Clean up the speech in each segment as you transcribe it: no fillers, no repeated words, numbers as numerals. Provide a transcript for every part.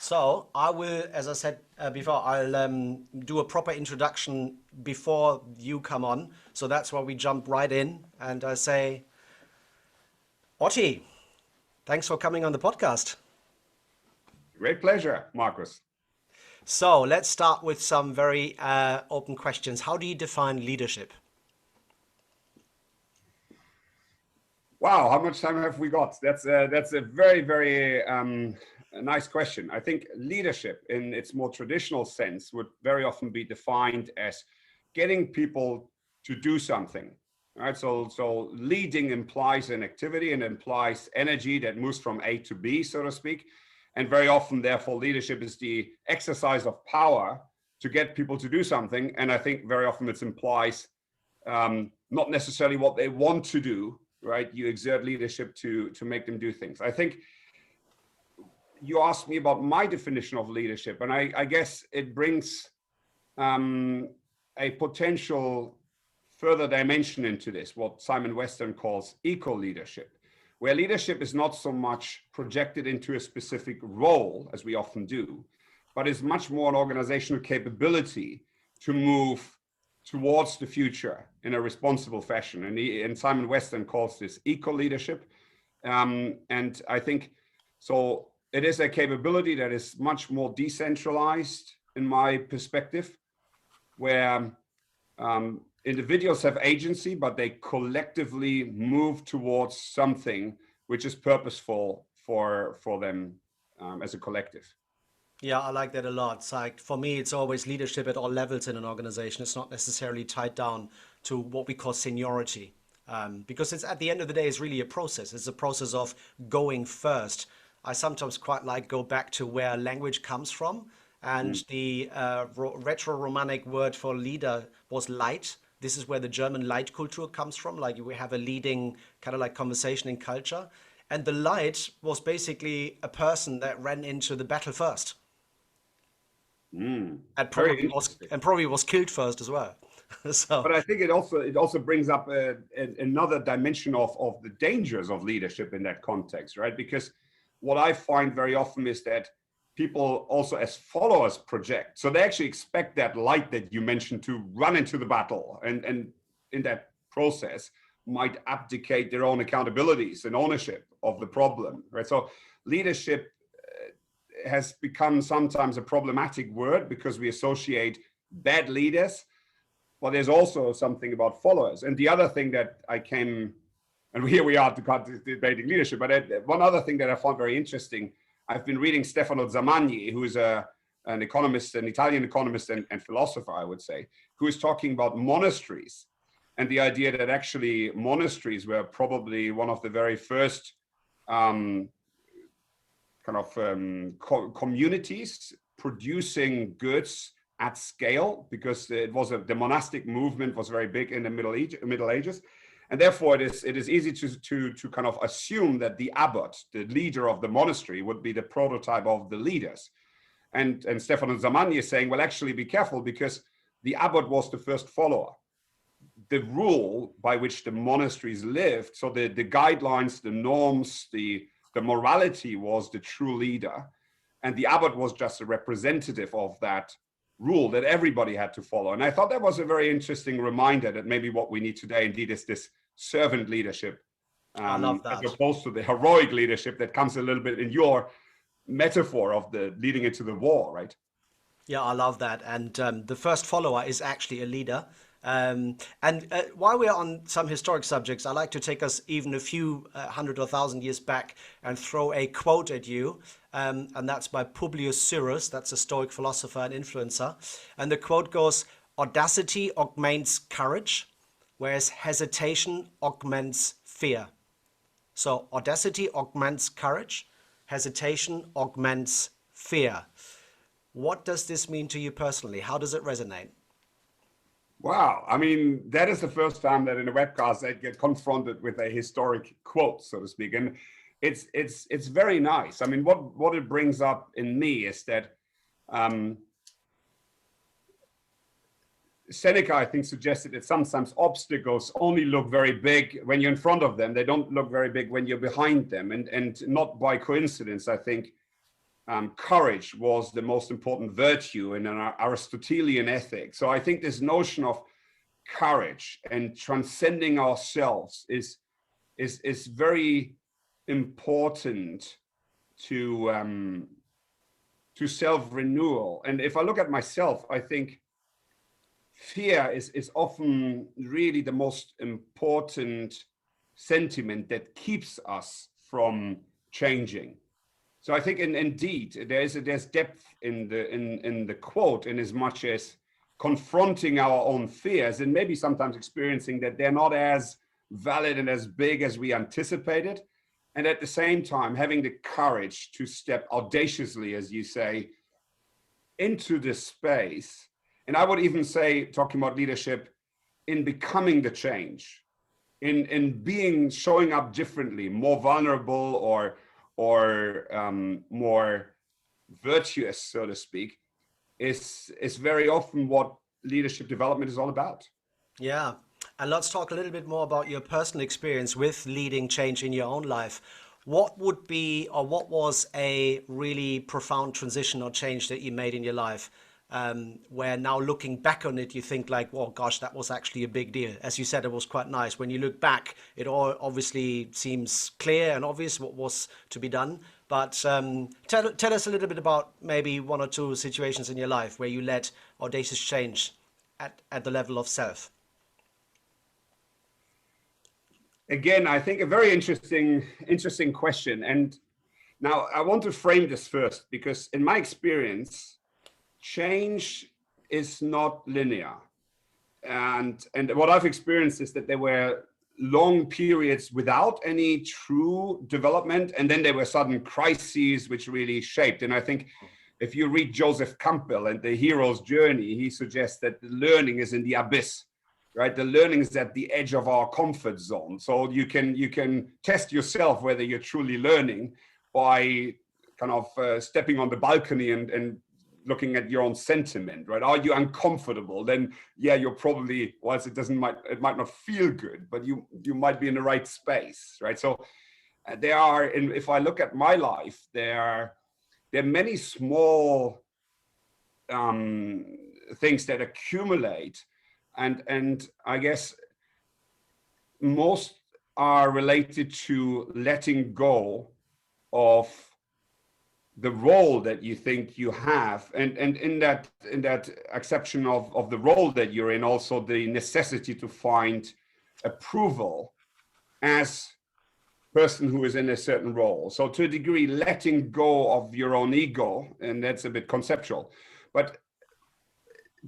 So I will, as I said before, I'll do a proper introduction before you come on. So that's why we jump right in. And I say, Otti, thanks for coming on the podcast. Great pleasure, Marcus. So let's start with some very open questions. How do you define leadership? Wow, how much time have we got? That's a very, very nice question. I think leadership in its more traditional sense would very often be defined as getting people to do something, right? So leading implies an activity and implies energy that moves from A to B, so to speak. And very often, therefore, leadership is the exercise of power to get people to do something. And I think very often it implies not necessarily what they want to do, right? You exert leadership to make them do things. I think you asked me about my definition of leadership, and I guess it brings a potential further dimension into this, what Simon Weston calls eco-leadership, where leadership is not so much projected into a specific role, as we often do, but is much more an organizational capability to move towards the future in a responsible fashion. And Simon Weston calls this eco-leadership. And I think, so it is a capability that is much more decentralized in my perspective, where individuals have agency, but they collectively move towards something which is purposeful for them as a collective. Yeah, I like that a lot. It's like for me, it's always leadership at all levels in an organization. It's not necessarily tied down to what we call seniority, because it's at the end of the day, it's really a process. It's a process of going first. I sometimes quite like go back to where language comes from, and the retro-Romanic word for leader was light. This is where the German light culture comes from. Like we have a leading kind of like conversation in culture, and the light was basically a person that ran into the battle first. And Very probably was killed first as well. So But I think it also brings up another dimension of the dangers of leadership in that context, right? Because what I find very often is that people also as followers project. So they actually expect that light that you mentioned to run into the battle, and in that process might abdicate their own accountabilities and ownership of the problem, right? So leadership has become sometimes a problematic word because we associate bad leaders, but there's also something about followers. And the other thing that and here we are debating leadership, but one other thing that I found very interesting, I've been reading Stefano Zamagni, who is an economist, an Italian economist and philosopher, I would say, who is talking about monasteries and the idea that actually monasteries were probably one of the very first communities producing goods at scale, because the monastic movement was very big in the Middle Ages, and therefore it is easy to kind of assume that the abbot, the leader of the monastery, would be the prototype of the leaders. And Stefano Zamagni is saying, well, actually be careful, because the abbot was the first follower. The rule by which the monasteries lived, so the guidelines, the norms, the morality was the true leader, and the abbot was just a representative of that rule that everybody had to follow. And I thought that was a very interesting reminder that maybe what we need today indeed is this servant leadership, I love that. as opposed to the heroic leadership that comes a little bit in your metaphor of the leading into the war, right? Yeah, I love that. And the first follower is actually a leader. And while we're on some historic subjects, I like to take us even a few hundred or thousand years back and throw a quote at you. And that's by Publius Syrus. That's a Stoic philosopher and influencer. And the quote goes, "Audacity augments courage, whereas hesitation augments fear." So audacity augments courage, hesitation augments fear. What does this mean to you personally? How does it resonate? Wow. I mean, that is the first time that in a webcast I get confronted with a historic quote, so to speak. And it's very nice. I mean, what it brings up in me is that Seneca, I think, suggested that sometimes obstacles only look very big when you're in front of them. They don't look very big when you're behind them. And not by coincidence, I think courage was the most important virtue in an Aristotelian ethic. So I think this notion of courage and transcending ourselves is very important to self-renewal. And if I look at myself, I think fear is often really the most important sentiment that keeps us from changing. So I think indeed there's depth in the quote, in as much as confronting our own fears and maybe sometimes experiencing that they're not as valid and as big as we anticipated. And at the same time, having the courage to step audaciously, as you say, into this space. And I would even say, talking about leadership, in becoming the change, in being, showing up differently, more vulnerable or more virtuous, so to speak, is very often what leadership development is all about. Yeah. And let's talk a little bit more about your personal experience with leading change in your own life. What would be, or what was a really profound transition or change that you made in your life, where now looking back on it, you think like, well, gosh, that was actually a big deal. As you said, it was quite nice. When you look back, it all obviously seems clear and obvious what was to be done. But tell us a little bit about maybe one or two situations in your life where you led audacious change at the level of self. Again, I think a very interesting question. And now I want to frame this first, because in my experience, change is not linear. And what I've experienced is that there were long periods without any true development, and then there were sudden crises which really shaped. And I think if you read Joseph Campbell and The Hero's Journey, he suggests that the learning is in the abyss, right? The learning is at the edge of our comfort zone. So you can test yourself whether you're truly learning by kind of stepping on the balcony and looking at your own sentiment, right? Are you uncomfortable? Then yeah, you're probably, whilst it might not feel good, but you might be in the right space, right? So there are, and if I look at my life, there are many small things that accumulate, and I guess most are related to letting go of the role that you think you have, and in that acception of the role that you're in, also the necessity to find approval as person who is in a certain role. So to a degree, letting go of your own ego, and that's a bit conceptual. But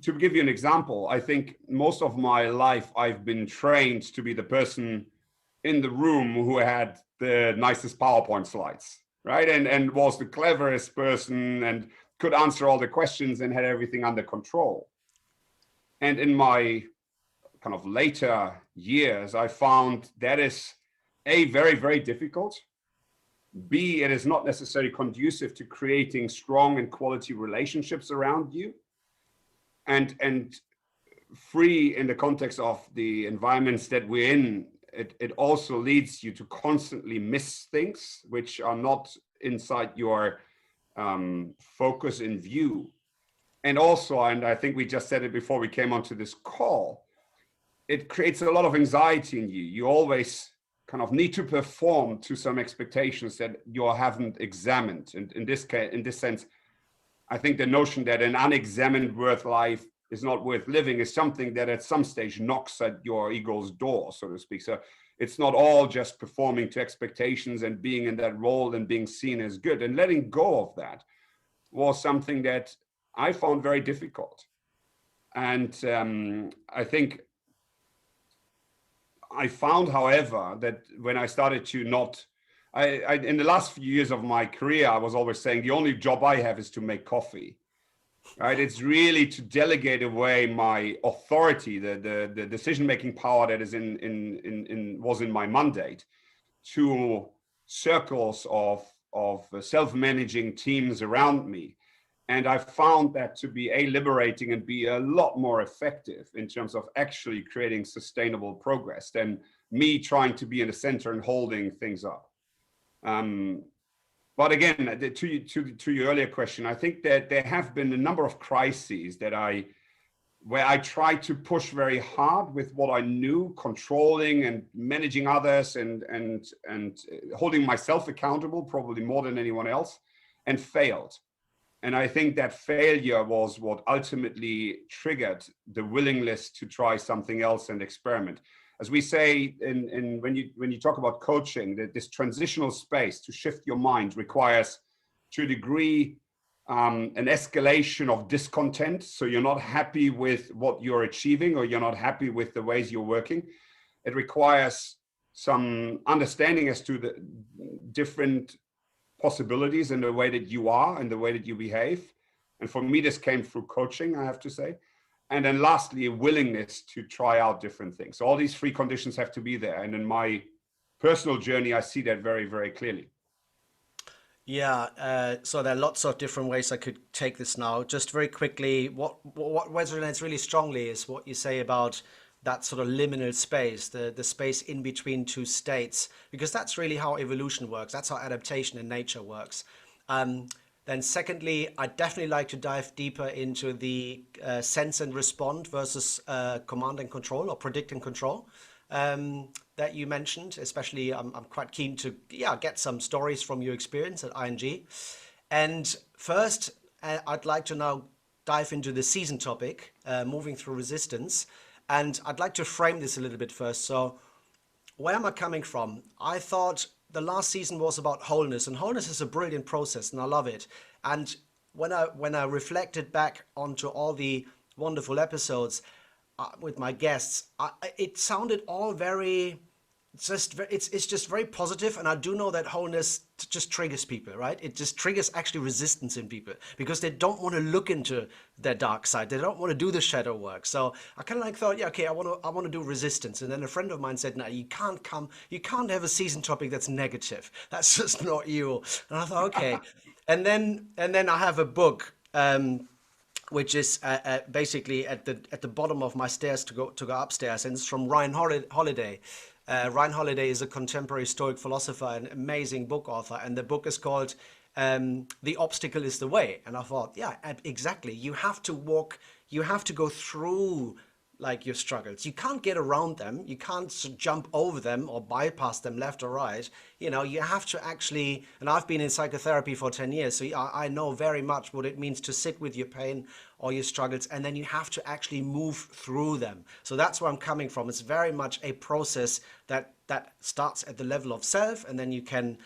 to give you an example, I think most of my life I've been trained to be the person in the room who had the nicest PowerPoint slides, right? And was the cleverest person and could answer all the questions and had everything under control. And in my kind of later years, I found that is A, very, very difficult. B, it is not necessarily conducive to creating strong and quality relationships around you. And free, in the context of the environments that we're in, it also leads you to constantly miss things which are not inside your focus in view. And also, and I think we just said it before we came onto this call, it creates a lot of anxiety in you. You always kind of need to perform to some expectations that you haven't examined. And in this case, in this sense, I think the notion that an unexamined worth life is not worth living is something that at some stage knocks at your ego's door, so to speak. So it's not all just performing to expectations and being in that role and being seen as good. And letting go of that was something that I found very difficult. And I think I found, however, that when I started to not, in the last few years of my career, I was always saying the only job I have is to make coffee, right? It's really to delegate away my authority, the decision-making power that is was in my mandate, to circles of self-managing teams around me. And I found that to be liberating and be a lot more effective in terms of actually creating sustainable progress than me trying to be in the center and holding things up. But again, to your earlier question, I think that there have been a number of crises where I tried to push very hard with what I knew, controlling and managing others and holding myself accountable, probably more than anyone else, and failed. And I think that failure was what ultimately triggered the willingness to try something else and experiment. As we say, when you talk about coaching, that this transitional space to shift your mind requires, to a degree, an escalation of discontent. So you're not happy with what you're achieving, or you're not happy with the ways you're working. It requires some understanding as to the different possibilities in the way that you are and the way that you behave. And for me, this came through coaching, I have to say. And then lastly, a willingness to try out different things. So all these three conditions have to be there. And in my personal journey, I see that very, very clearly. Yeah, so there are lots of different ways I could take this now. Just very quickly, what resonates really strongly is what you say about that sort of liminal space, the space in between two states, because that's really how evolution works. That's how adaptation in nature works. Then secondly, I'd definitely like to dive deeper into the sense and respond versus command and control, or predict and control, that you mentioned. Especially, I'm quite keen to get some stories from your experience at ING. And first, I'd like to now dive into the season topic, moving through resistance. And I'd like to frame this a little bit first. So where am I coming from? I thought the last season was about wholeness, and wholeness is a brilliant process, and I love it. And when I reflected back onto all the wonderful episodes with my guests, it sounded all very it's just very positive, and I do know that wholeness just triggers people, right? It just triggers actually resistance in people because they don't want to look into their dark side. They don't want to do the shadow work. So I kind of like thought, yeah, okay, I want to do resistance. And then a friend of mine said, no, you can't have a season topic that's negative. That's just not you. And I thought, okay. and then I have a book, which is basically at the bottom of my stairs to go upstairs, and it's from Ryan Holiday. Ryan Holiday is a contemporary Stoic philosopher, an amazing book author, and the book is called "The Obstacle is the Way." And I thought, yeah, exactly. You have to go through like your struggles. You can't get around them. You can't jump over them or bypass them left or right. You know, you have to actually, and I've been in psychotherapy for 10 years, so I know very much what it means to sit with your pain or your struggles, and then you have to actually move through them. So that's where I'm coming from. It's very much a process that starts at the level of self, and then you can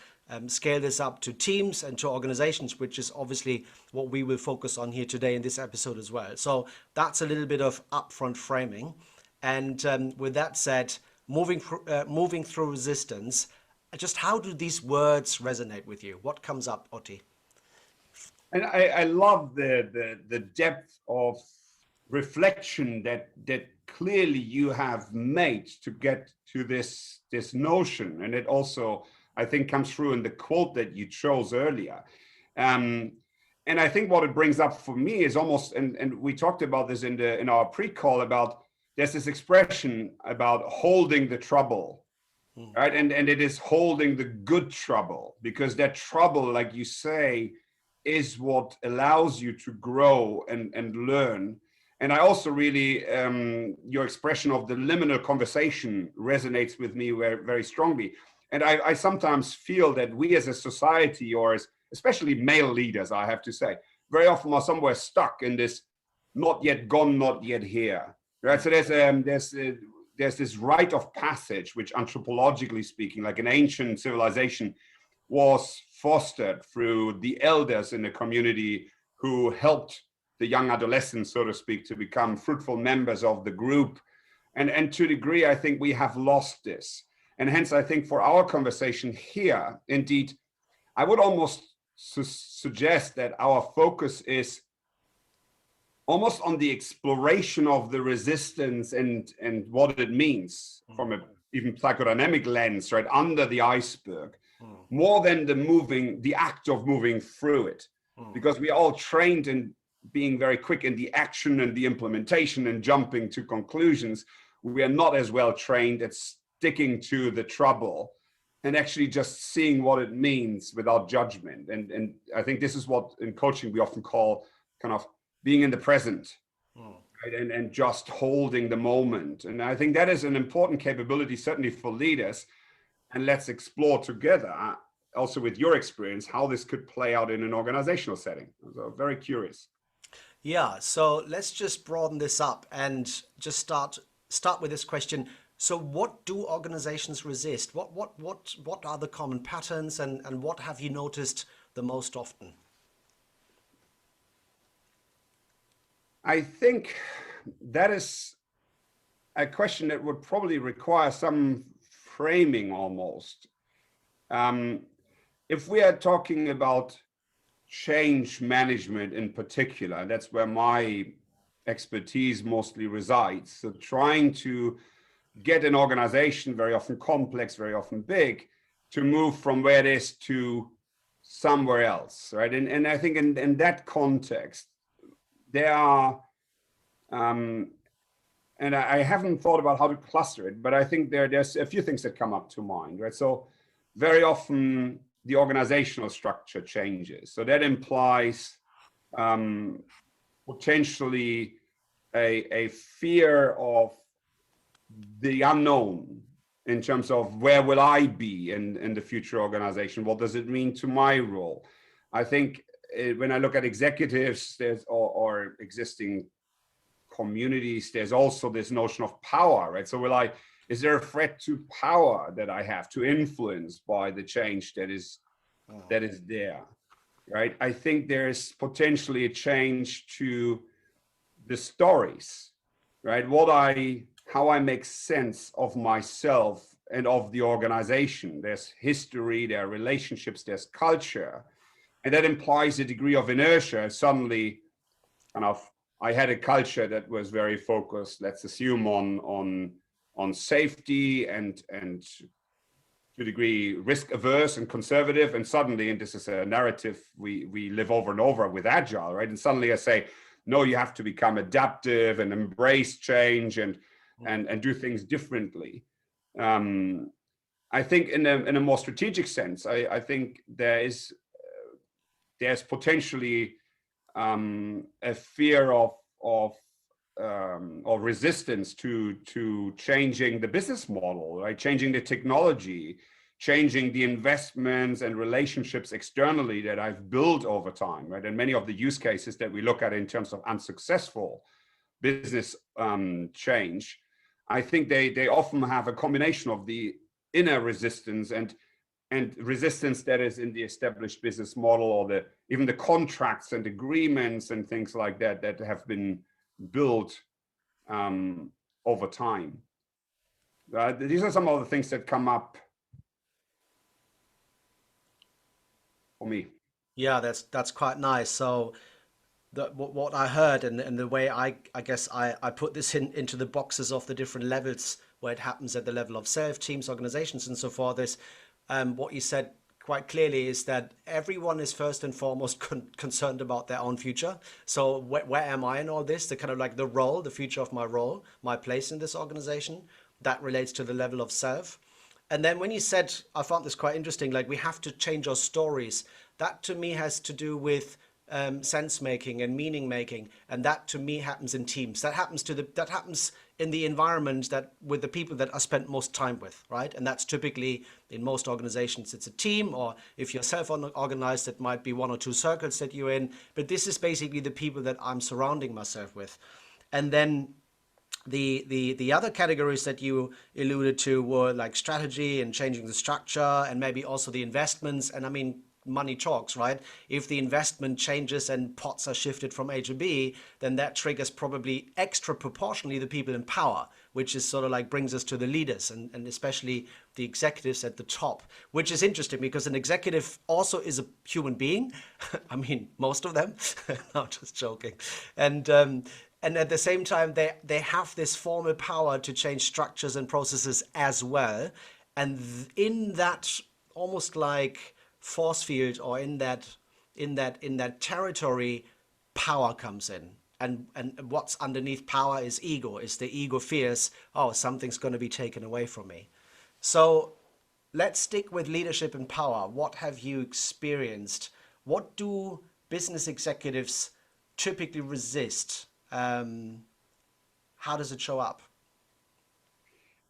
scale this up to teams and to organizations, which is obviously what we will focus on here today in this episode as well. So that's a little bit of upfront framing. And with that said, moving through resistance, just how do these words resonate with you? What comes up, Otti? And I love the depth of reflection that clearly you have made to get to this notion. And it also, I think, comes through in the quote that you chose earlier. And I think what it brings up for me is almost, and we talked about this in our pre-call, about there's this expression about holding the trouble, right? And it is holding the good trouble, because that trouble, like you say, is what allows you to grow and learn. And I also really, your expression of the liminal conversation resonates with me very, very strongly. And I sometimes feel that we as a society, or especially male leaders, I have to say, very often are somewhere stuck in this not yet gone, not yet here. Right? So there's this rite of passage, which anthropologically speaking, like an ancient civilization, was fostered through the elders in the community who helped the young adolescents, so to speak, to become fruitful members of the group. And to a degree, I think we have lost this. And hence, I think for our conversation here, indeed, I would almost suggest that our focus is almost on the exploration of the resistance and what it means from a even psychodynamic lens, right, under the iceberg, more than the act of moving through it. Because we are all trained in being very quick in the action and the implementation and jumping to conclusions. We are not as well trained at sticking to the trouble and actually just seeing what it means without judgment. And I think this is what in coaching we often call kind of being in the present, right? And just holding the moment. And I think that is an important capability, certainly for leaders. And let's explore together, also with your experience, how this could play out in an organizational setting. So very curious. Yeah, so let's just broaden this up and just start with this question. So what do organizations resist? What are the common patterns, and what have you noticed the most often? I think that is a question that would probably require some framing almost. If we are talking about change management in particular, that's where my expertise mostly resides. So trying to get an organization, very often complex, very often big, to move from where it is to somewhere else, right? And I think in that context, there are, and I haven't thought about how to cluster it, but I think there's a few things that come up to mind, right? So very often the organizational structure changes. So that implies potentially a fear of the unknown in terms of where will I be in the future organization? What does it mean to my role? I think when I look at executives or existing communities, there's also this notion of power, right? So is there a threat to power that I have to influence by the change that is there, right? I think there's potentially a change to the stories, right? How I make sense of myself and of the organization. There's history, there are relationships, there's culture, and that implies a degree of inertia. Suddenly, kind of, I had a culture that was very focused, let's assume, on safety and to a degree risk averse and conservative. And suddenly, and this is a narrative we live over and over with Agile, right? And suddenly I say, no, you have to become adaptive and embrace change and do things differently. I think in a more strategic sense, I think there's potentially a fear of or resistance to changing the business model, right? Changing the technology, changing the investments and relationships externally that I've built over time, right? And many of the use cases that we look at in terms of unsuccessful business change, I think they often have a combination of the inner resistance and resistance that is in the established business model, or even the contracts and agreements and things like that have been built over time. These are some of the things that come up for me. Yeah, that's quite nice. So what I heard, and the way I guess I put this into the boxes of the different levels where it happens at the level of self, teams, organizations, and so forth, is what you said quite clearly is that everyone is first and foremost concerned about their own future. So where am I in all this? The kind of like the role, the future of my role, my place in this organization, that relates to the level of self. And then when you said, I found this quite interesting, like we have to change our stories. That to me has to do with sense making and meaning making, and that to me happens in teams. That happens in the environment that with the people that I spent most time with, right? And that's typically in most organizations it's a team, or if you're self-organized, it might be one or two circles that you're in. But this is basically the people that I'm surrounding myself with. And then the other categories that you alluded to were like strategy and changing the structure, and maybe also the investments. And I mean, money talks, right? If the investment changes and pots are shifted from A to B, then that triggers probably extra proportionally the people in power, which is sort of like brings us to the leaders and especially the executives at the top, which is interesting because an executive also is a human being. I mean, most of them. No, just joking. And at the same time, they have this formal power to change structures and processes as well. And in that almost like force field, or in that territory, power comes in. And what's underneath power is ego. Is the ego fears, oh, something's going to be taken away from me. So let's stick with leadership and power. What have you experienced? What do business executives typically resist? How does it show up?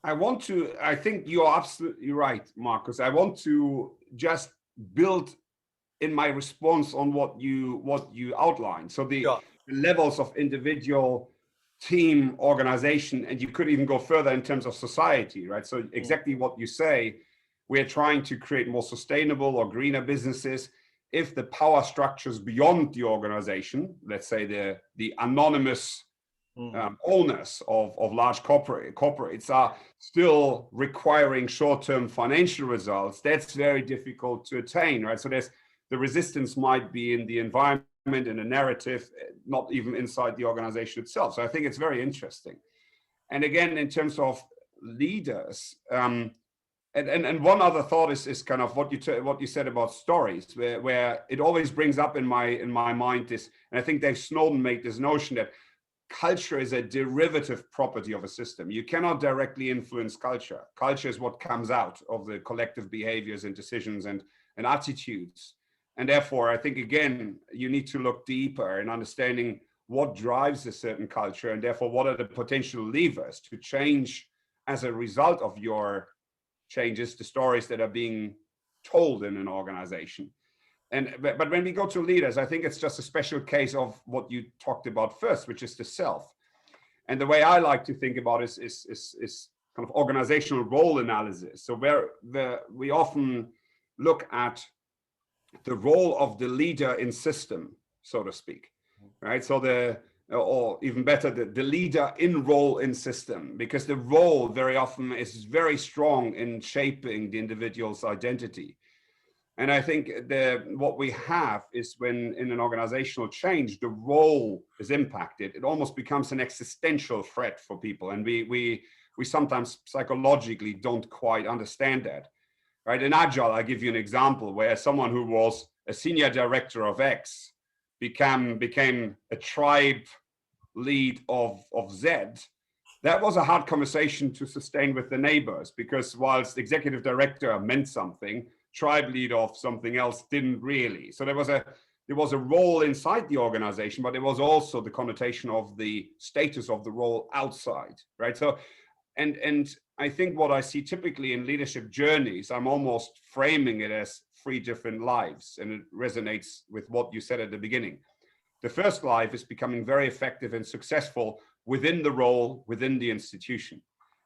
I think you're absolutely right, Marcus. I want to just build in my response on what you outlined. So the Sure. levels of individual, team, organization, and you could even go further in terms of society, right? So exactly what you say, we're trying to create more sustainable or greener businesses. If the power structures beyond the organization, let's say the anonymous owners of large corporates are still requiring short-term financial results, that's very difficult to attain, right? So the resistance might be in the environment, in a narrative, not even inside the organization itself. So I think it's very interesting. And again, in terms of leaders, and one other thought is kind of what you said about stories, where it always brings up in my mind this, and I think Dave Snowden made this notion that culture is a derivative property of a system. You cannot directly influence culture. Culture is what comes out of the collective behaviors and decisions and attitudes. And therefore, I think, again, you need to look deeper in understanding what drives a certain culture, and therefore, what are the potential levers to change as a result of your changes, the stories that are being told in an organization. But when we go to leaders, I think it's just a special case of what you talked about first, which is the self. And the way I like to think about it is kind of organizational role analysis. So where we often look at the role of the leader in system, so to speak, right? So or even better, the leader in role in system, because the role very often is very strong in shaping the individual's identity. And I think what we have is when in an organizational change, the role is impacted, it almost becomes an existential threat for people. And we sometimes psychologically don't quite understand that, right? In Agile, I give you an example where someone who was a senior director of X became a tribe lead of Z. That was a hard conversation to sustain with the neighbors, because whilst executive director meant something, tribe lead of something else didn't really. So there was a role inside the organization, but there was also the connotation of the status of the role outside, right? So, and I think what I see typically in leadership journeys, I'm almost framing it as 3 different lives, and it resonates with what you said at the beginning. The first life is becoming very effective and successful within the role, within the institution.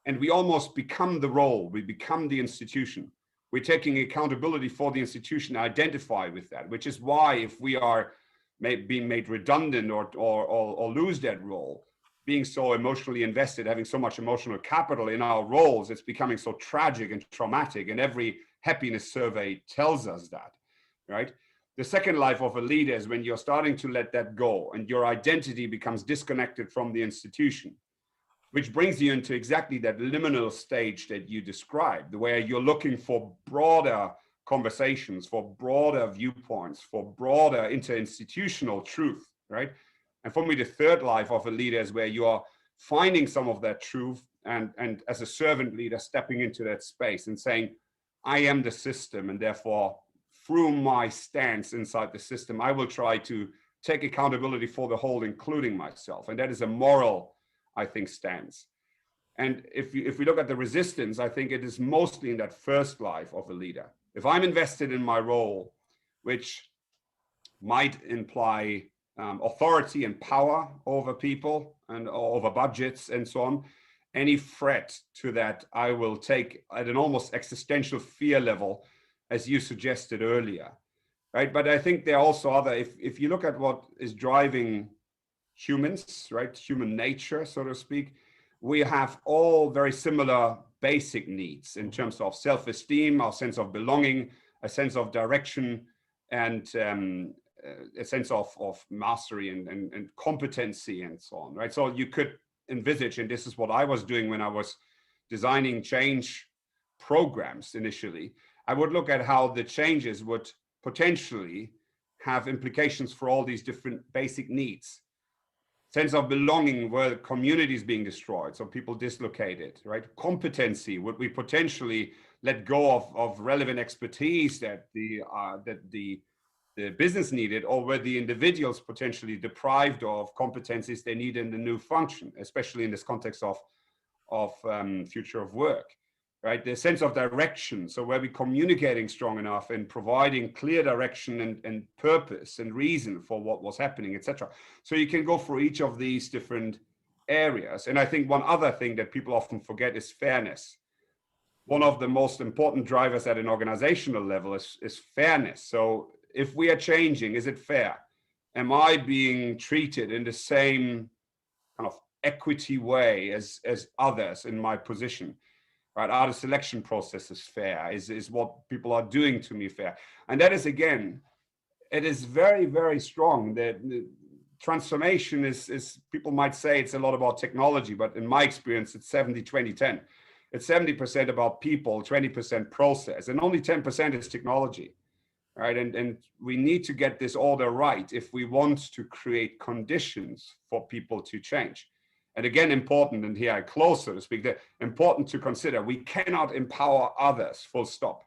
And we almost become the role, we become the institution. We're taking accountability for the institution, identify with that, which is why if we are being made redundant or lose that role, being so emotionally invested, having so much emotional capital in our roles, it's becoming so tragic and traumatic. And every happiness survey tells us that, right? The second life of a leader is when you're starting to let that go and your identity becomes disconnected from the institution, which brings you into exactly that liminal stage that you described, where you're looking for broader conversations, for broader viewpoints, for broader interinstitutional truth, right? And for me, the third life of a leader is where you are finding some of that truth and as a servant leader, stepping into that space and saying, I am the system, and therefore, through my stance inside the system, I will try to take accountability for the whole, including myself. And that is a moral, I think, stance. And if we look at the resistance, I think it is mostly in that first life of a leader. If I'm invested in my role, which might imply authority and power over people and over budgets and so on, any threat to that I will take at an almost existential fear level, as you suggested earlier, right? But I think there are also other, if you look at what is driving humans, right, human nature, so to speak, we have all very similar basic needs in terms of self-esteem, our sense of belonging, a sense of direction, and a sense of mastery and competency and so on, right? So you could envisage, and this is what I was doing when I was designing change programs initially, I would look at how the changes would potentially have implications for all these different basic needs. Sense of belonging, where communities being destroyed, so people dislocated, right? Competency, would we potentially let go of relevant expertise that the business needed, or were the individuals potentially deprived of competencies they need in the new function, especially in this context of future of work, right? The sense of direction. So were we communicating strong enough and providing clear direction and purpose and reason for what was happening, etc. So you can go through each of these different areas. And I think one other thing that people often forget is fairness. One of the most important drivers at an organizational level is fairness. So if we are changing, is it fair? Am I being treated in the same kind of equity way as others in my position? Right? Are the selection processes fair? Is what people are doing to me fair? And that is, again, it is very, very strong. The transformation is, people might say it's a lot about technology, but in my experience, it's 70-20-10. It's 70% about people, 20% process, and only 10% is technology, right? And we need to get this order right if we want to create conditions for people to change. And again, important, and here I close, so to speak, that important to consider, we cannot empower others, full stop.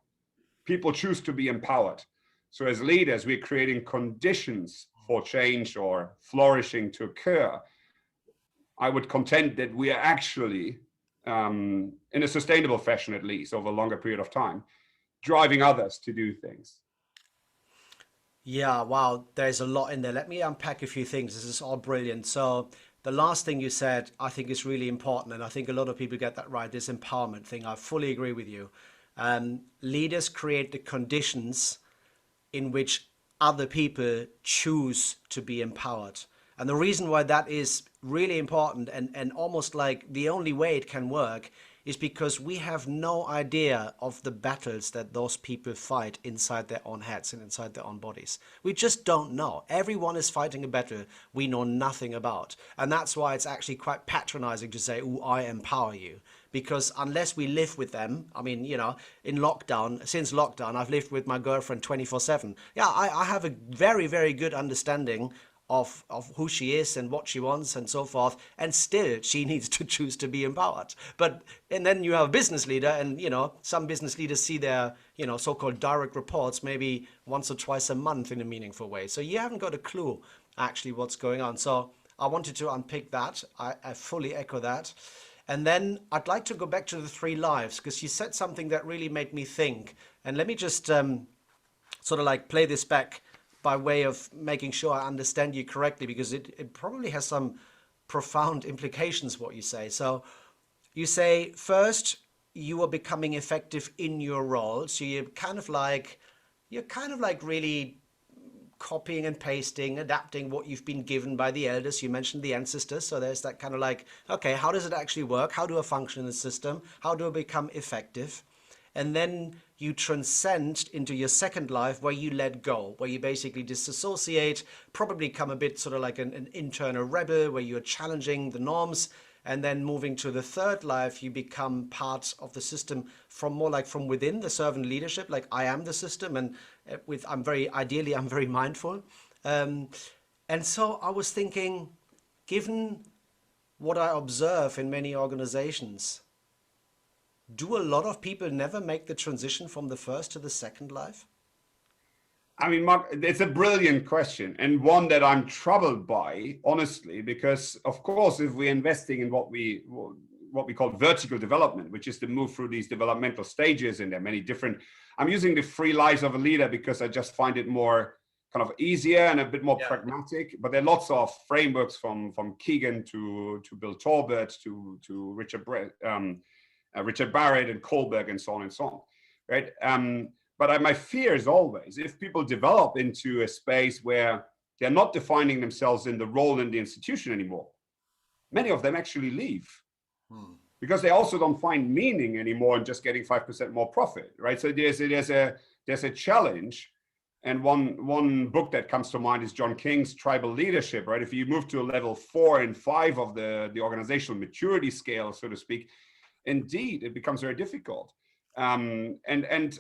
People choose to be empowered. So as leaders, we're creating conditions for change or flourishing to occur. I would contend that we are actually, in a sustainable fashion at least, over a longer period of time, driving others to do things. Yeah, wow, there's a lot in there. Let me unpack a few things. This is all brilliant. So the last thing you said, I think is really important, and I think a lot of people get that right, this empowerment thing. I fully agree with you. Leaders create the conditions in which other people choose to be empowered. And the reason why that is really important and almost like the only way it can work is because we have no idea of the battles that those people fight inside their own heads and inside their own bodies. We just don't know. Everyone is fighting a battle we know nothing about. And that's why it's actually quite patronizing to say, "Oh, I empower you." Because unless we live with them, I mean, you know, since lockdown, I've lived with my girlfriend 24/7. Yeah, I have a very, very good understanding of who she is and what she wants and so forth, and still she needs to choose to be empowered. And then you have a business leader, and you know, some business leaders see their, you know, so-called direct reports maybe once or twice a month in a meaningful way, so you haven't got a clue actually what's going on. So I wanted to unpick that. I fully echo that. And then I'd like to go back to the 3 lives, because you said something that really made me think, and let me just sort of like play this back by way of making sure I understand you correctly, because it probably has some profound implications, what you say. So you say, first, you are becoming effective in your role. So you're kind of like really copying and pasting, adapting what you've been given by the elders. You mentioned the ancestors. So there's that kind of like, okay, how does it actually work? How do I function in the system? How do I become effective? And then you transcend into your second life, where you let go, where you basically disassociate, probably become a bit sort of like an internal rebel, where you're challenging the norms. And then moving to the third life, you become part of the system from more like from within, the servant leadership, like I am the system. And I'm very mindful. And so I was thinking, given what I observe in many organizations, do a lot of people never make the transition from the first to the second life? I mean, Mark, it's a brilliant question, and one that I'm troubled by, honestly, because of course, if we're investing in what we call vertical development, which is to move through these developmental stages, and there are many different, I'm using the 3 lives of a leader because I just find it more kind of easier and a bit more pragmatic, but there are lots of frameworks from Keegan to Bill Torbert to Richard Barrett and Kohlberg and so on and so on, right? But my fear is always, if people develop into a space where they're not defining themselves in the role in the institution anymore, many of them actually leave because they also don't find meaning anymore in just getting 5% more profit, right? So there's a challenge. And one book that comes to mind is John King's Tribal Leadership, right? If you move to a level 4 and 5 of the organizational maturity scale, so to speak, indeed, it becomes very difficult. And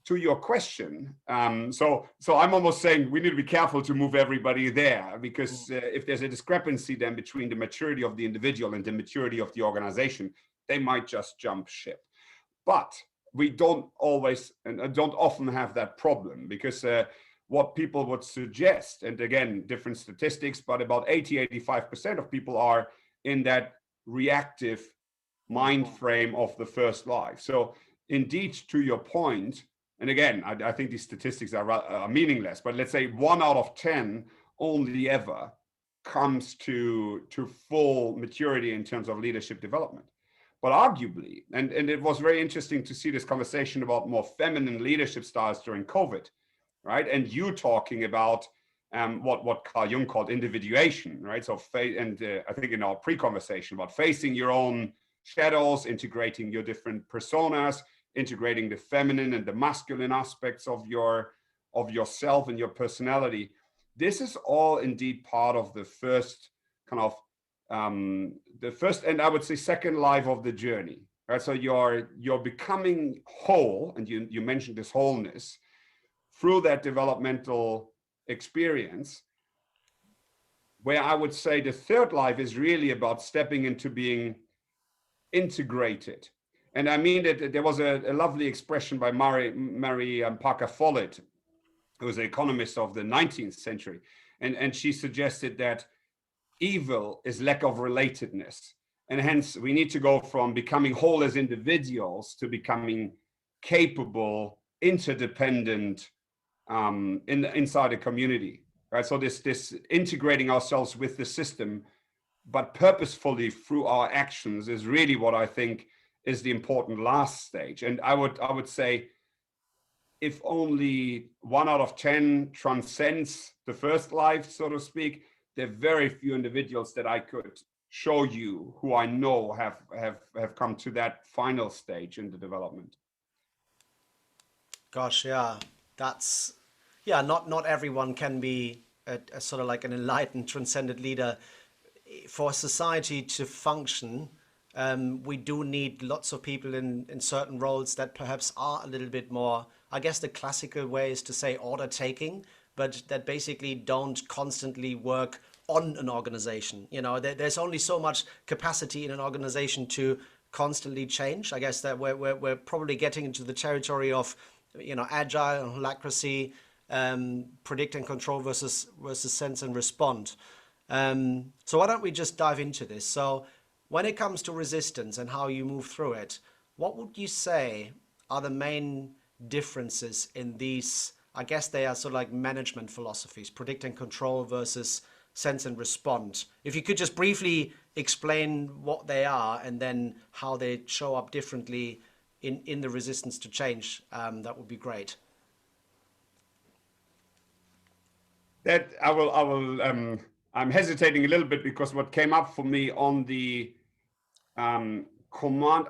to your question, so I'm almost saying we need to be careful to move everybody there, because if there's a discrepancy then between the maturity of the individual and the maturity of the organization, they might just jump ship. But we don't always and don't often have that problem, because what people would suggest, and again, different statistics, but about 85% of people are in that reactive mind frame of the first life. So indeed, to your point, and again, I think these statistics are meaningless, but let's say 1 out of 10 only ever comes to full maturity in terms of leadership development. But arguably, and it was very interesting to see this conversation about more feminine leadership styles during COVID, right? And you talking about what Carl Jung called individuation, right? So, I think in our pre-conversation about facing your own shadows, integrating your different personas, integrating the feminine and the masculine aspects of yourself and your personality. This is all indeed part of the first kind of the first, and I would say second life of the journey, right? So you're becoming whole, and you mentioned this wholeness through that developmental experience, where I would say the third life is really about stepping into being integrated. And I mean that there was a lovely expression by Mary Parker Follett, who was an economist of the 19th century. And she suggested that evil is lack of relatedness. And hence we need to go from becoming whole as individuals to becoming capable, interdependent inside a community, right? So this integrating ourselves with the system, but purposefully through our actions, is really what I think is the important last stage. And I would say, if only 1 out of 10 transcends the first life, so to speak, there are very few individuals that I could show you who I know have come to that final stage in the development. Gosh, yeah, that's yeah. Not everyone can be a sort of like an enlightened, transcendent leader. For society to function, we do need lots of people in certain roles that perhaps are a little bit more, I guess the classical way is to say order taking, but that basically don't constantly work on an organization. You know, there's only so much capacity in an organization to constantly change. I guess that we're probably getting into the territory of, you know, agile and holacracy, predict and control versus sense and respond. So why don't we just dive into this? So when it comes to resistance and how you move through it, what would you say are the main differences in these? I guess they are sort of like management philosophies, predict and control versus sense and respond. If you could just briefly explain what they are and then how they show up differently in the resistance to change, that would be great. That I will. I'm hesitating a little bit, because what came up for me on the command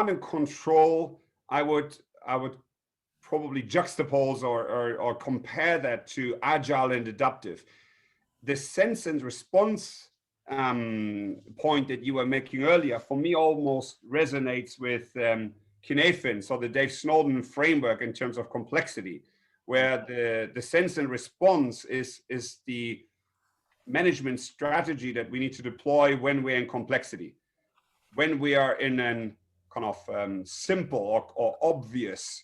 and control, I would probably juxtapose or compare that to agile and adaptive. The sense and response point that you were making earlier, for me, almost resonates with Kinefin, so the Dave Snowden framework in terms of complexity, where the sense and response is the management strategy that we need to deploy when we're in complexity. When we are in an kind of simple or obvious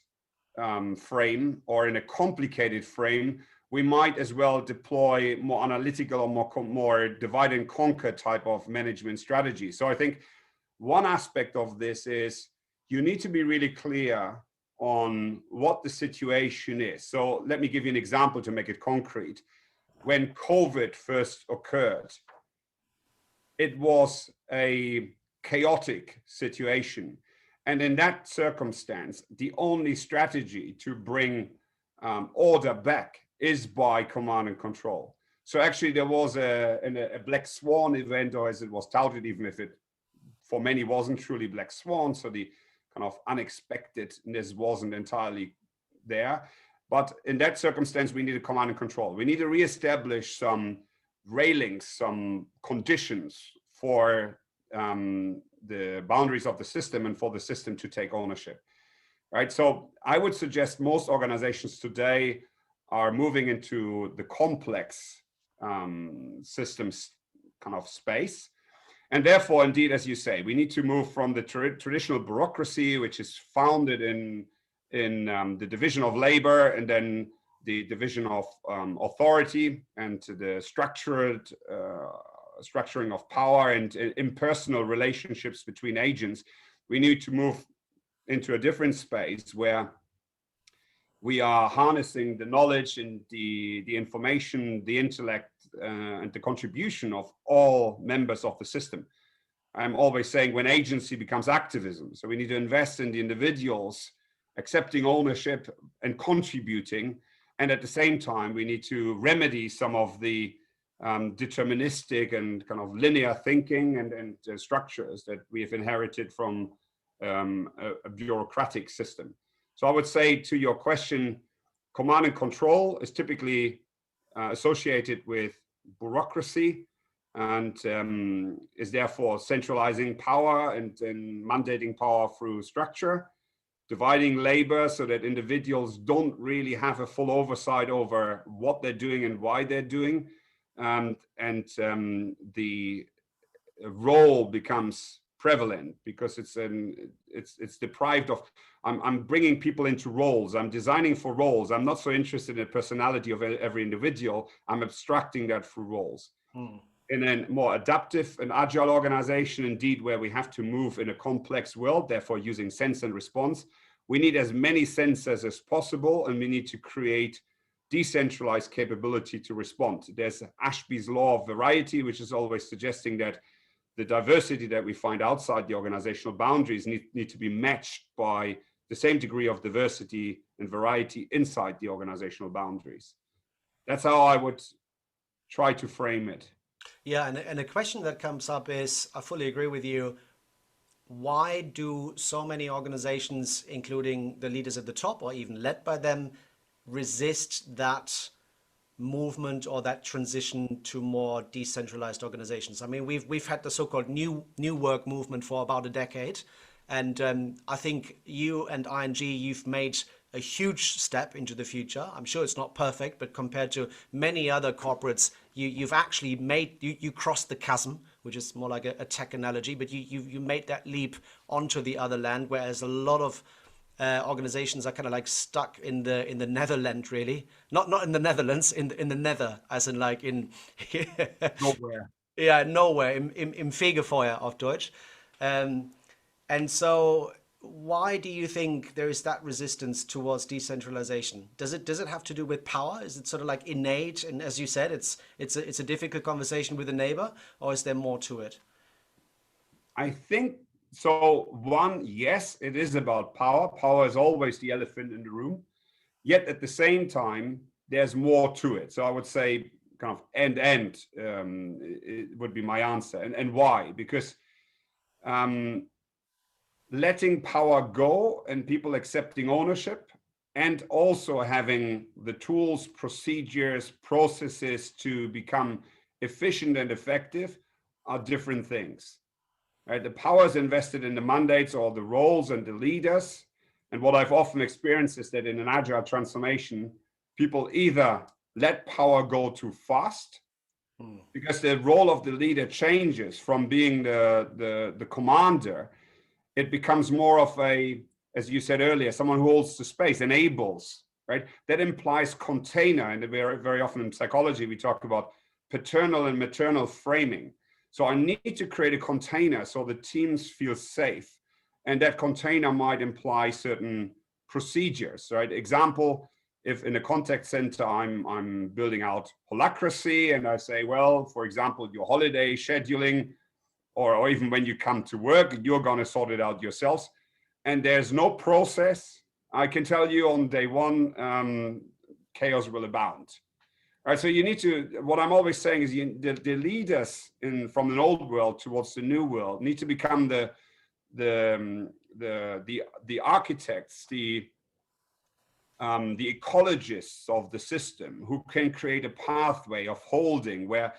frame, or in a complicated frame, we might as well deploy more analytical or more divide and conquer type of management strategy. So I think one aspect of this is you need to be really clear on what the situation is. So let me give you an example to make it concrete. When COVID first occurred, it was a chaotic situation. And in that circumstance, the only strategy to bring order back is by command and control. So actually there was a black swan event, or as it was touted, even if it for many wasn't truly black swan. So the kind of unexpectedness wasn't entirely there. But in that circumstance, we need a command and control. We need to reestablish some railings, some conditions for the boundaries of the system and for the system to take ownership, right? So I would suggest most organizations today are moving into the complex systems kind of space. And therefore, indeed, as you say, we need to move from the traditional bureaucracy, which is founded in the division of labor and then the division of authority, and to the structuring of power and impersonal relationships between agents. We need to move into a different space where we are harnessing the knowledge and the information, the intellect, and the contribution of all members of the system. I'm always saying when agency becomes activism, so we need to invest in the individuals accepting ownership and contributing, and at the same time we need to remedy some of the deterministic and kind of linear thinking and structures that we have inherited from a bureaucratic system. So I would say, to your question, command and control is typically associated with bureaucracy, and is therefore centralizing power and mandating power through structure, dividing labor so that individuals don't really have a full oversight over what they're doing and why they're doing, and the role becomes prevalent because it's deprived of. I'm bringing people into roles. I'm designing for roles. I'm not so interested in the personality of every individual. I'm abstracting that through roles. In a more adaptive and agile organization, indeed, where we have to move in a complex world, therefore using sense and response, we need as many sensors as possible, and we need to create decentralized capability to respond. There's Ashby's law of variety, which is always suggesting that the diversity that we find outside the organizational boundaries need to be matched by the same degree of diversity and variety inside the organizational boundaries. That's how I would try to frame it. Yeah, and a question that comes up is, I fully agree with you. Why do so many organizations, including the leaders at the top or even led by them, resist that movement or that transition to more decentralized organizations? I mean, we've had the so-called new work movement for about a decade, and I think you and ING, you've made a huge step into the future. I'm sure it's not perfect, but compared to many other corporates, you've actually you crossed the chasm, which is more like a tech analogy, but you made that leap onto the other land, whereas a lot of organizations are kind of like stuck in the Netherlands, really. Not in the Netherlands, in the Nether, as in like in Nowhere. Yeah, nowhere, im Fegefeuer auf Deutsch. And so why do you think there is that resistance towards decentralization? Does it have to do with power? Is it sort of like innate? And as you said, it's a difficult conversation with a neighbor, or is there more to it? I think so. One, yes, it is about power. Power is always the elephant in the room. Yet at the same time, there's more to it. So I would say kind of end it would be my answer. And why? Because letting power go and people accepting ownership, and also having the tools, procedures, processes to become efficient and effective are different things. Right? The power is invested in the mandates or the roles and the leaders. And what I've often experienced is that in an agile transformation, people either let power go too fast because the role of the leader changes from being the commander. It becomes more of a, as you said earlier, someone who holds the space, enables, right? That implies container. And very often in psychology, we talk about paternal and maternal framing. So I need to create a container so the teams feel safe. And that container might imply certain procedures, right? Example, if in a contact center, I'm building out holacracy and I say, well, for example, your holiday scheduling, or even when you come to work, you're going to sort it out yourselves. And there's no process. I can tell you on day one, chaos will abound. All right, so you need to, what I'm always saying is the leaders from an old world towards the new world need to become the architects, the ecologists of the system, who can create a pathway of holding where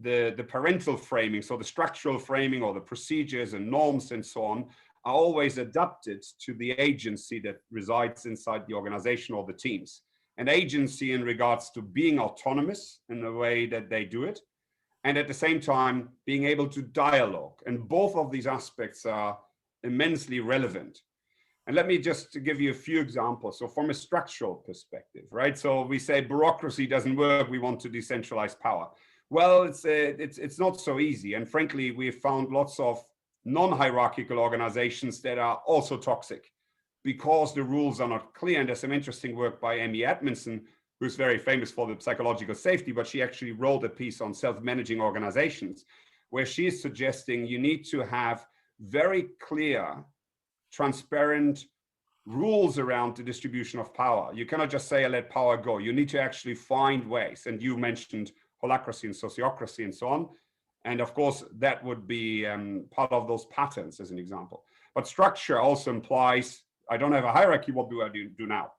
the parental framing, so the structural framing or the procedures and norms and so on, are always adapted to the agency that resides inside the organization or the teams. And agency in regards to being autonomous in the way that they do it, and at the same time being able to dialogue. And both of these aspects are immensely relevant. And let me just give you a few examples. So from a structural perspective, right? So we say bureaucracy doesn't work, we want to decentralize power. Well, it's not so easy. And frankly, we've found lots of non-hierarchical organizations that are also toxic because the rules are not clear. And there's some interesting work by Amy Edmondson, who's very famous for the psychological safety, but she actually wrote a piece on self-managing organizations, where she's suggesting you need to have very clear, transparent rules around the distribution of power. You cannot just say, let power go. You need to actually find ways. And you mentioned holacracy and sociocracy and so on. And of course, that would be part of those patterns as an example. But structure also implies, I don't have a hierarchy, what do I do now?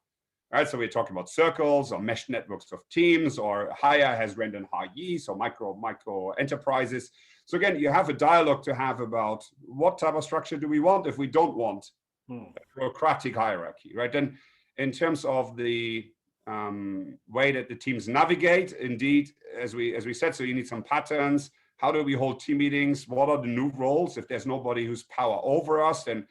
Right, so we're talking about circles or mesh networks of teams, or higher has random hierarchies or micro enterprises. So again, you have a dialogue to have about what type of structure do we want if we don't want a bureaucratic hierarchy, right? Then in terms of the way that the teams navigate, indeed, as we said, so you need some patterns. How do we hold team meetings? What are the new roles? If there's nobody who's power over us, then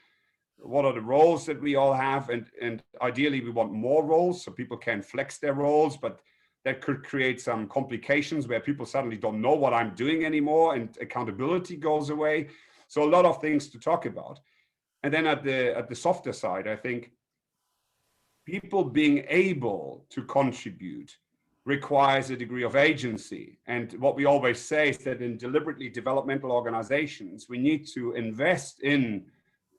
what are the roles that we all have? And ideally, we want more roles so people can flex their roles, but that could create some complications where people suddenly don't know what I'm doing anymore and accountability goes away. So a lot of things to talk about. And then at the softer side, I think people being able to contribute requires a degree of agency. And what we always say is that in deliberately developmental organizations, we need to invest in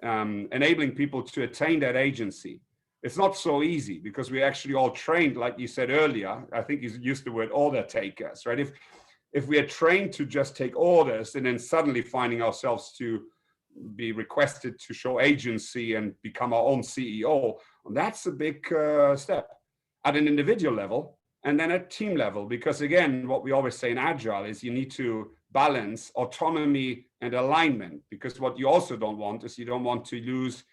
enabling people to attain that agency. It's not so easy because we're actually all trained, like you said earlier. I think you used the word order takers, right? If we are trained to just take orders and then suddenly finding ourselves to be requested to show agency and become our own CEO, that's a big step at an individual level and then at team level. Because again, what we always say in Agile is you need to balance autonomy and alignment, because what you also don't want is you don't want to lose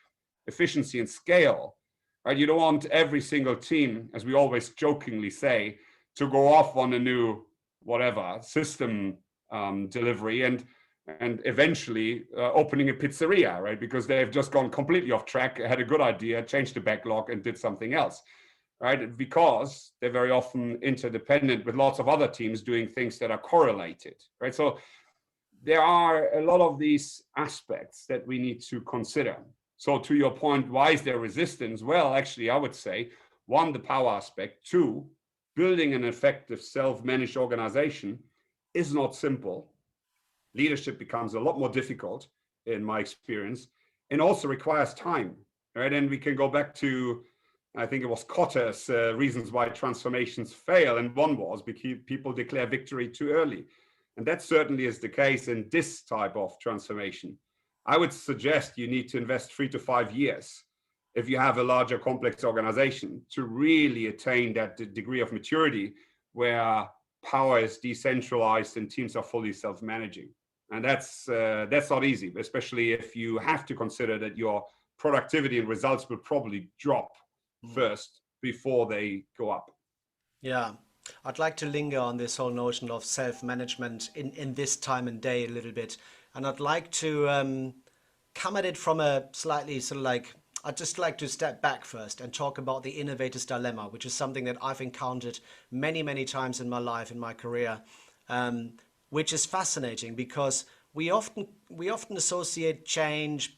efficiency and scale, right? You don't want every single team, as we always jokingly say, to go off on a new whatever system delivery and eventually opening a pizzeria, right? Because they've just gone completely off track, had a good idea, changed the backlog and did something else, right? Because they're very often interdependent with lots of other teams doing things that are correlated, right? So there are a lot of these aspects that we need to consider. So to your point, why is there resistance? Well, actually, I would say, one, the power aspect. Two, building an effective self-managed organization is not simple. Leadership becomes a lot more difficult, in my experience, and also requires time, right? And we can go back to, I think it was Kotter's reasons why transformations fail. And one was because people declare victory too early. And that certainly is the case in this type of transformation. I would suggest you need to invest 3 to 5 years if you have a larger complex organization to really attain that degree of maturity where power is decentralized and teams are fully self-managing. And that's not easy, especially if you have to consider that your productivity and results will probably drop first before they go up. Yeah, I'd like to linger on this whole notion of self-management in this time and day a little bit. And I'd like to come at it from a slightly sort of like, I'd just like to step back first and talk about the innovator's dilemma, which is something that I've encountered many, many times in my life, in my career, which is fascinating because we often associate change,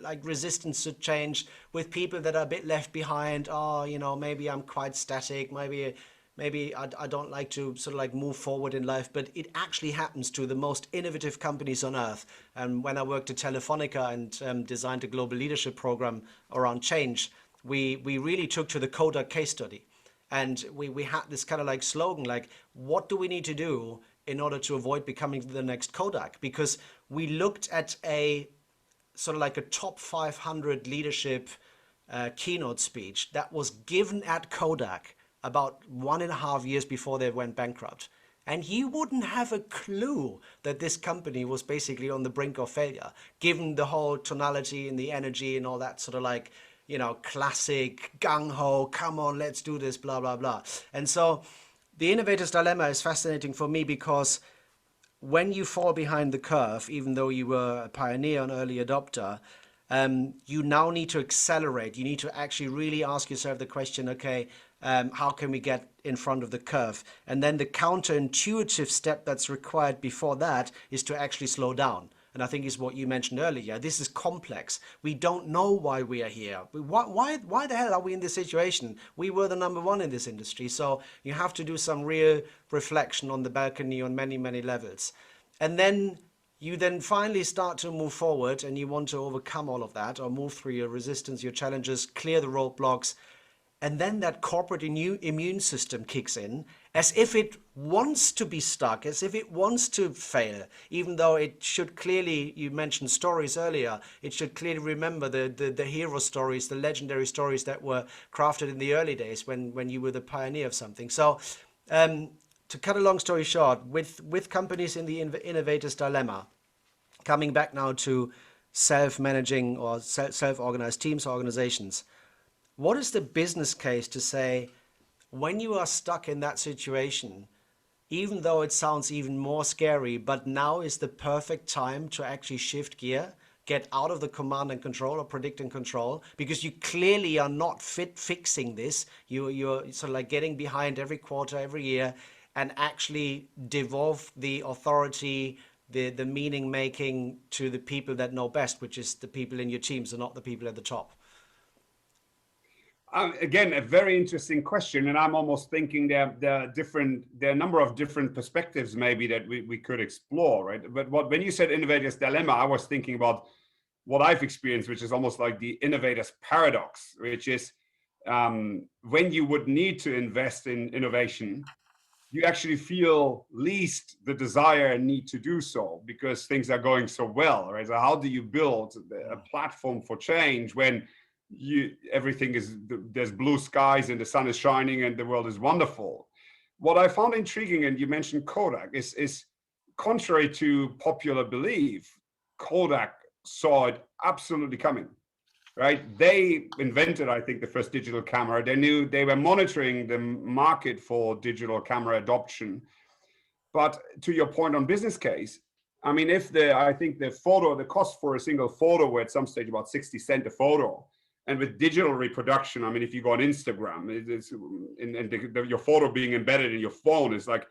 like resistance to change, with people that are a bit left behind. Oh, you know, maybe I'm quite static. Maybe I don't like to sort of like move forward in life, but it actually happens to the most innovative companies on earth. And when I worked at Telefonica and designed a global leadership program around change, we really took to the Kodak case study. And we had this kind of like slogan, like, what do we need to do in order to avoid becoming the next Kodak? Because we looked at a sort of like a top 500 leadership keynote speech that was given at Kodak about 1.5 years before they went bankrupt. And you wouldn't have a clue that this company was basically on the brink of failure, given the whole tonality and the energy and all that sort of like, you know, classic gung-ho, come on, let's do this, blah, blah, blah. And so the innovator's dilemma is fascinating for me because when you fall behind the curve, even though you were a pioneer and early adopter, you now need to accelerate. You need to actually really ask yourself the question, okay, how can we get in front of the curve? And then the counterintuitive step that's required before that is to actually slow down. And I think is what you mentioned earlier. This is complex. We don't know why we are here. Why the hell are we in this situation? We were the number one in this industry. So you have to do some real reflection on the balcony on many, many levels. And then you then finally start to move forward and you want to overcome all of that or move through your resistance, your challenges, clear the roadblocks. And then that corporate immune system kicks in as if it wants to be stuck, as if it wants to fail, even though it should clearly, you mentioned stories earlier, it should clearly remember the hero stories, the legendary stories that were crafted in the early days when you were the pioneer of something. So to cut a long story short, with companies in the innovator's dilemma, coming back now to self-managing or self-organized teams or organizations, what is the business case to say, when you are stuck in that situation, even though it sounds even more scary, but now is the perfect time to actually shift gear, get out of the command and control or predict and control, because you clearly are not fixing this. You're sort of like getting behind every quarter, every year, and actually devolve the authority, the meaning making to the people that know best, which is the people in your teams and not the people at the top. Again, a very interesting question, and I'm almost thinking there are a number of different perspectives maybe that we could explore, right? But when you said innovator's dilemma, I was thinking about what I've experienced, which is almost like the innovator's paradox, which is when you would need to invest in innovation, you actually feel least the desire and need to do so because things are going so well, right? So how do you build a platform for change when everything is, there's blue skies and the sun is shining and the world is wonderful? What I found intriguing, and you mentioned Kodak, is contrary to popular belief, Kodak saw it absolutely coming, right? They invented, I think, the first digital camera. They knew, they were monitoring the market for digital camera adoption. But to your point on business case, I mean, I think the cost for a single photo were at some stage about 60 cents a photo. And with digital reproduction, I mean, if you go on Instagram, your photo being embedded in your phone is like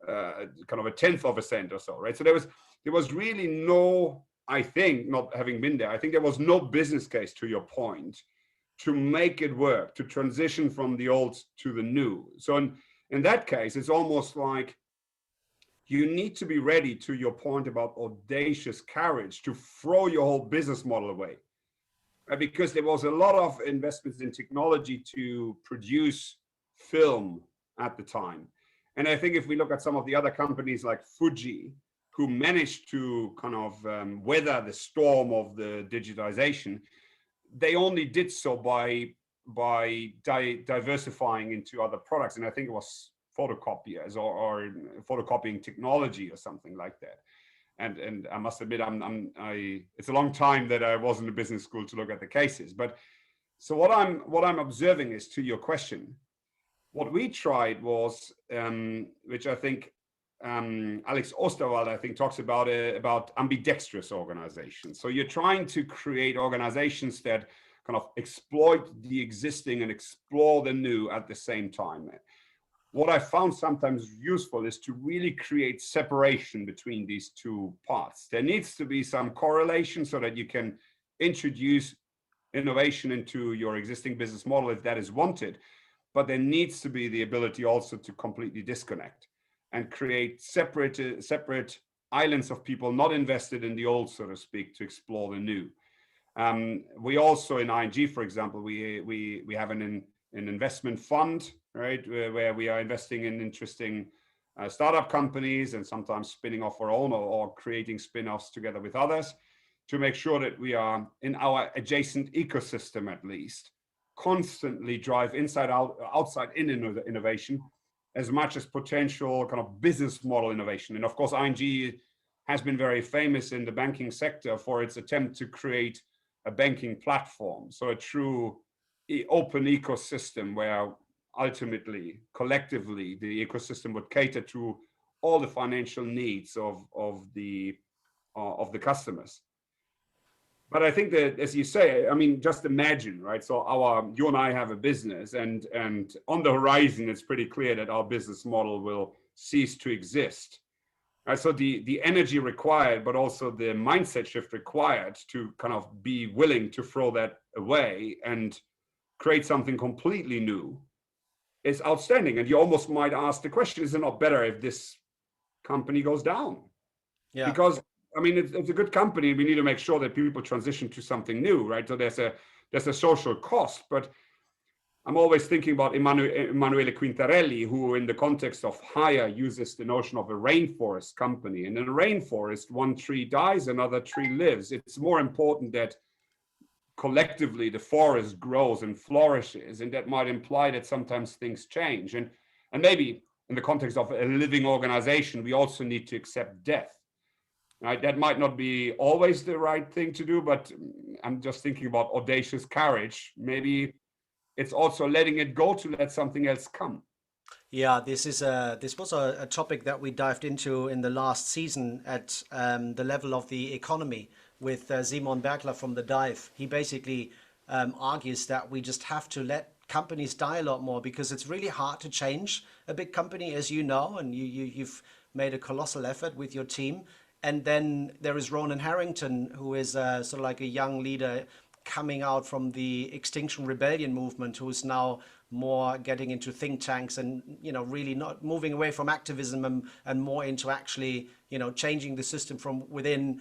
kind of a tenth of a cent or so, right? So there was really no, I think, not having been there, I think there was no business case, to your point, to make it work, to transition from the old to the new. So in that case, it's almost like you need to be ready, to your point about audacious courage, to throw your whole business model away. Because there was a lot of investments in technology to produce film at the time. And I think if we look at some of the other companies like Fuji, who managed to kind of weather the storm of the digitization, they only did so by diversifying into other products. And I think it was photocopiers or photocopying technology or something like that. And I must admit, it's a long time that I was in the business school to look at the cases. But so what I'm observing is, to your question, what we tried was, which I think Alex Osterwald, I think, talks about ambidextrous organizations. So you're trying to create organizations that kind of exploit the existing and explore the new at the same time. What I found sometimes useful is to really create separation between these two parts. There needs to be some correlation so that you can introduce innovation into your existing business model if that is wanted. But there needs to be the ability also to completely disconnect and create separate islands of people not invested in the old, so to speak, to explore the new. We also, in ING, for example, we have an investment fund, right, where we are investing in interesting startup companies and sometimes spinning off our own or creating spin-offs together with others to make sure that we are in our adjacent ecosystem, at least, constantly drive inside out, outside in innovation as much as potential kind of business model innovation. And of course, ING has been very famous in the banking sector for its attempt to create a banking platform. So a true open ecosystem where ultimately, collectively, the ecosystem would cater to all the financial needs of the customers. But I think that, as you say, I mean, just imagine, right? So you and I have a business, and on the horizon, it's pretty clear that our business model will cease to exist. Right? So the energy required, but also the mindset shift required to kind of be willing to throw that away and create something completely new is outstanding. And you almost might ask the question, is it not better if this company goes down? Yeah. Because I mean, it's a good company. We need to make sure that people transition to something new, right? So there's a social cost, but I'm always thinking about Emanuele Quintarelli, who in the context of hire uses the notion of a rainforest company. And in a rainforest, one tree dies, another tree lives. It's more important that collectively the forest grows and flourishes, and that might imply that sometimes things change. And maybe in the context of a living organization, we also need to accept death. Right? That might not be always the right thing to do, but I'm just thinking about audacious courage. Maybe it's also letting it go to let something else come. Yeah, this was a topic that we dived into in the last season at the level of the economy with Simon Bergler from the Dive. He basically argues that we just have to let companies die a lot more, because it's really hard to change a big company, as you know, and you've made a colossal effort with your team. And then there is Ronan Harrington, who is sort of like a young leader coming out from the Extinction Rebellion movement, who's now more getting into think tanks and, really not moving away from activism and more into actually, changing the system from within.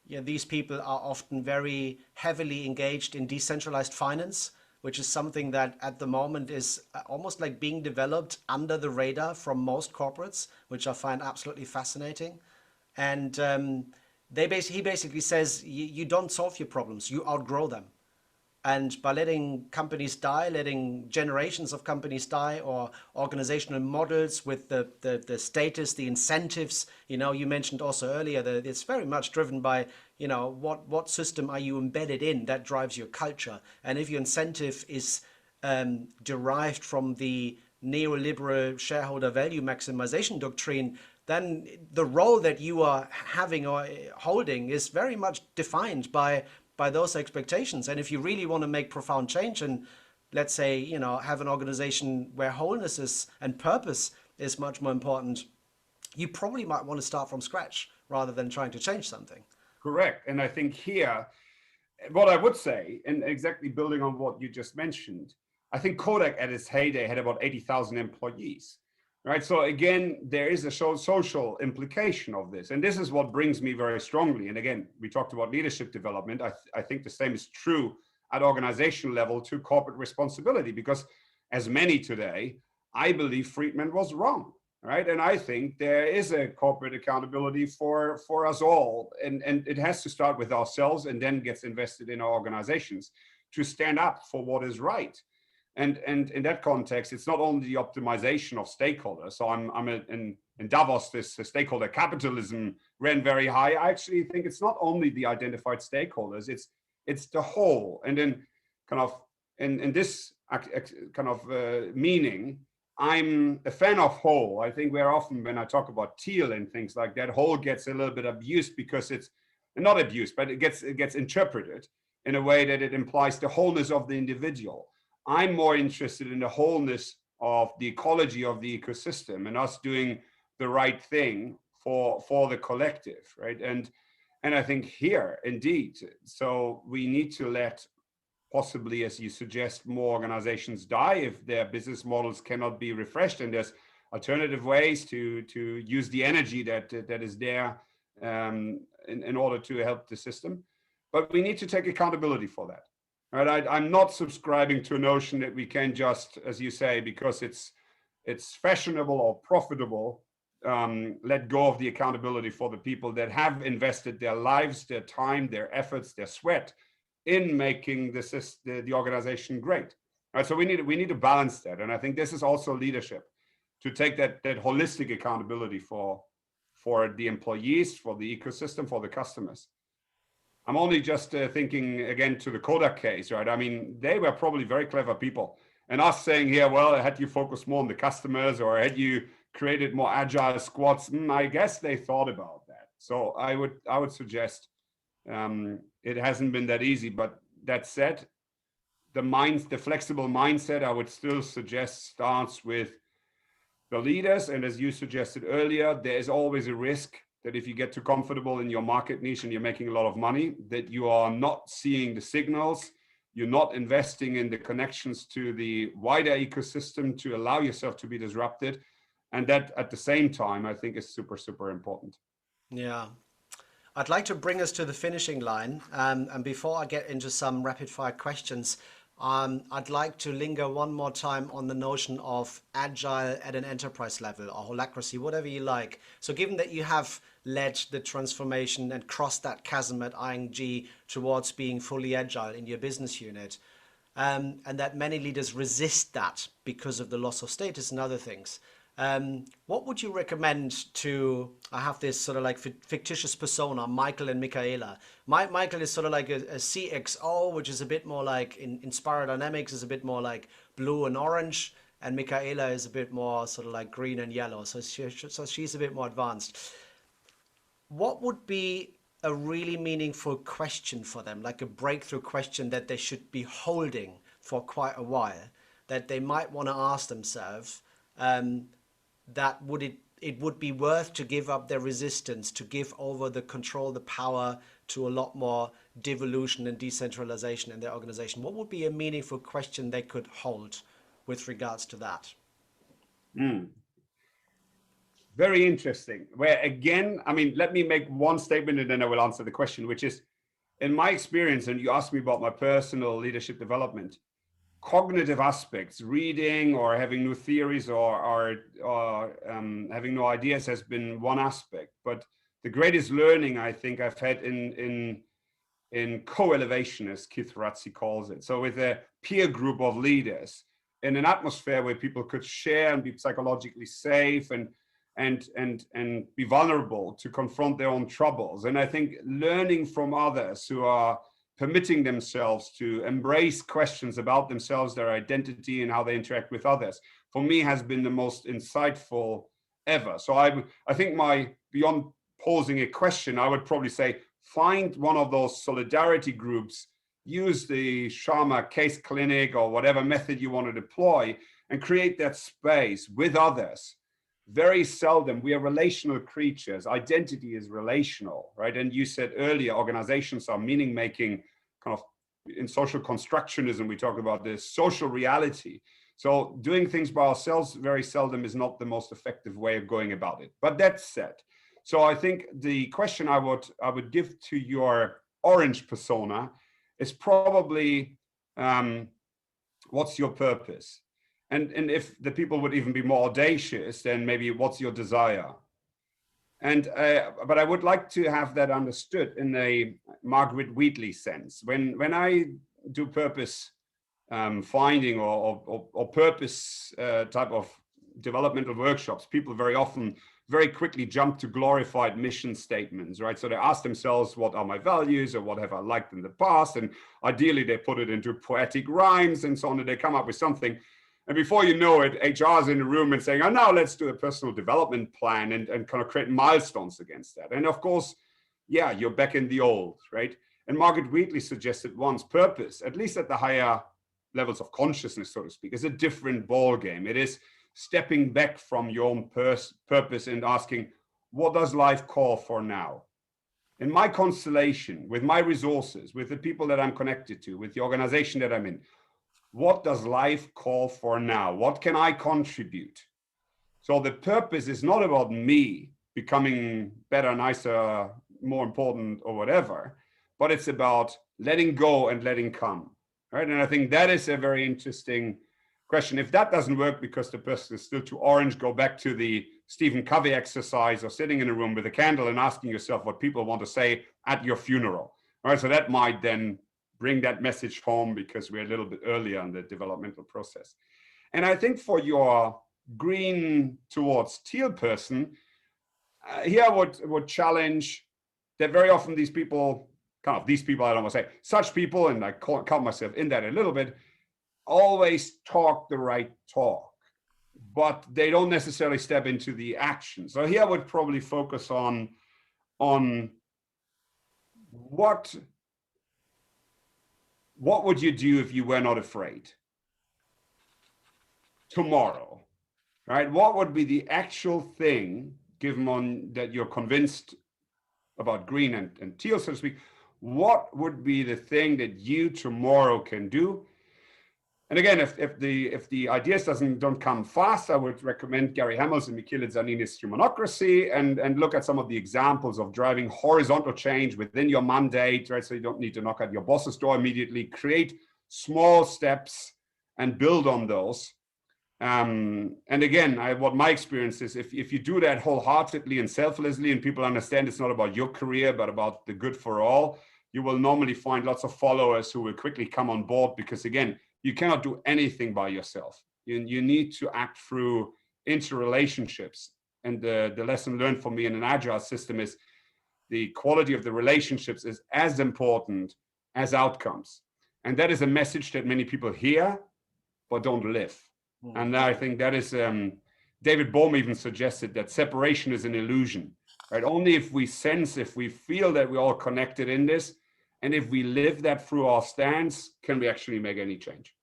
These people are often very heavily engaged in decentralized finance, which is something that at the moment is almost like being developed under the radar from most corporates, which I find absolutely fascinating. And he basically says you don't solve your problems, you outgrow them. And by letting companies die, letting generations of companies die, or organizational models with the status, the incentives, you mentioned also earlier that it's very much driven by, what system are you embedded in that drives your culture. And if your incentive is derived from the neoliberal shareholder value maximization doctrine, then the role that you are having or holding is very much defined by those expectations. And if you really want to make profound change and, let's say, have an organization where wholeness and purpose is much more important, you probably might want to start from scratch rather than trying to change something. Correct. And I think here, what I would say, and exactly building on what you just mentioned, I think Kodak at its heyday had about 80,000 employees. Right. So again, there is a social implication of this. And this is what brings me very strongly. And again, we talked about leadership development. I think the same is true at organizational level to corporate responsibility, because as many today, I believe Friedman was wrong. Right. And I think there is a corporate accountability for us all. And it has to start with ourselves and then gets invested in our organizations to stand up for what is right. And in that context, it's not only the optimization of stakeholders. So in Davos, this stakeholder capitalism ran very high. I actually think it's not only the identified stakeholders, it's the whole. And then kind of in this kind of meaning, I'm a fan of whole. I think where often when I talk about teal and things like that, whole gets a little bit abused because it's not abused, but it gets interpreted in a way that it implies the wholeness of the individual. I'm more interested in the wholeness of the ecology of the ecosystem and us doing the right thing for the collective, right? And I think here, indeed, so we need to let possibly, as you suggest, more organizations die if their business models cannot be refreshed, and there's alternative ways to use the energy that is there in order to help the system. But we need to take accountability for that. Right, I'm not subscribing to a notion that we can just, as you say, because it's fashionable or profitable, let go of the accountability for the people that have invested their lives, their time, their efforts, their sweat in making the organization great. Right, so we need to balance that, and I think this is also leadership, to take that holistic accountability for the employees, for the ecosystem, for the customers. I'm only just thinking again to the Kodak case, right? I mean, they were probably very clever people. And us saying here, well, had you focused more on the customers, or had you created more agile squads. I guess they thought about that. So I would suggest it hasn't been that easy. But that said, the flexible mindset, I would still suggest, starts with the leaders. And as you suggested earlier, there is always a risk that if you get too comfortable in your market niche and you're making a lot of money, that you are not seeing the signals, you're not investing in the connections to the wider ecosystem to allow yourself to be disrupted. And that at the same time, I think is super, super important. Yeah. I'd like to bring us to the finishing line. And before I get into some rapid fire questions, I'd like to linger one more time on the notion of agile at an enterprise level, or holacracy, whatever you like. So given that you have led the transformation and crossed that chasm at ING towards being fully agile in your business unit, and that many leaders resist that because of the loss of status and other things. What would you recommend to, I have this sort of like fictitious persona, Michael and Michaela. Michael is sort of like a CXO, which is a bit more like, in Spiral Dynamics is a bit more like blue and orange, and Michaela is a bit more sort of like green and yellow. So she's a bit more advanced. What would be a really meaningful question for them, like a breakthrough question that they should be holding for quite a while, that they might want to ask themselves, that it would be worth to give up their resistance, to give over the control, the power to a lot more devolution and decentralization in their organization? What would be a meaningful question they could hold with regards to that? Very interesting. Where again, I mean, let me make one statement and then I will answer the question, which is, in my experience, and you asked me about my personal leadership development, cognitive aspects, reading or having new theories or having new ideas has been one aspect. But the greatest learning I think I've had in co-elevation, as Keith Ratzi calls it. So with a peer group of leaders in an atmosphere where people could share and be psychologically safe and be vulnerable to confront their own troubles. And I think learning from others who are permitting themselves to embrace questions about themselves, their identity, and how they interact with others, for me has been the most insightful ever. So I think beyond posing a question, I would probably say, find one of those solidarity groups, use the Sharma case clinic or whatever method you want to deploy, and create that space with others. Very seldom, we are relational creatures. Identity is relational, right? And you said earlier, organizations are meaning making, kind of in social constructionism, we talk about this social reality. So doing things by ourselves very seldom is not the most effective way of going about it. But that said, so I think the question I would give to your orange persona is probably, what's your purpose? And if the people would even be more audacious, then maybe what's your desire? And but I would like to have that understood in a Margaret Wheatley sense. When I do purpose finding or purpose type of developmental workshops, people very often very quickly jump to glorified mission statements, right? So they ask themselves, what are my values, or what have I liked in the past? And ideally they put it into poetic rhymes and so on, and they come up with something. And before you know it, HR is in the room and saying, oh, now let's do a personal development plan and kind of create milestones against that. And of course, yeah, you're back in the old, right? And Margaret Wheatley suggested once, purpose, at least at the higher levels of consciousness, so to speak, is a different ball game. It is stepping back from your own purpose and asking, what does life call for now? In my constellation, with my resources, with the people that I'm connected to, with the organization that I'm in, what does life call for now? What can I contribute? So the purpose is not about me becoming better, nicer, more important, or whatever, but it's about letting go and letting come, right? And I think that is a very interesting question. If that doesn't work because the person is still too orange, go back to the Stephen Covey exercise of sitting in a room with a candle and asking yourself what people want to say at your funeral, right? So that might then bring that message home because we're a little bit earlier in the developmental process. And I think for your green towards teal person, here I would challenge that very often these people, I don't want to say, such people, and I count myself in that a little bit, always talk the right talk. but they don't necessarily step into the action. So here I would probably focus on what would you do if you were not afraid tomorrow, right? What would be the actual thing, given on that you're convinced about green and teal, so to speak, what would be the thing that you tomorrow can do? And again, if the ideas don't come fast, I would recommend Gary Hamel's and Michele Zanini's Humanocracy and look at some of the examples of driving horizontal change within your mandate, right? So you don't need to knock at your boss's door immediately. Create small steps and build on those. And again, what my experience is, if you do that wholeheartedly and selflessly, and people understand it's not about your career, but about the good for all, you will normally find lots of followers who will quickly come on board, because again, you cannot do anything by yourself. You need to act through interrelationships. And the lesson learned for me in an agile system is the quality of the relationships is as important as outcomes. And that is a message that many people hear, but don't live. And I think that is, David Bohm even suggested that separation is an illusion, right? Only if we sense, if we feel that we're all connected in this, and if we live that through our stance, can we actually make any change?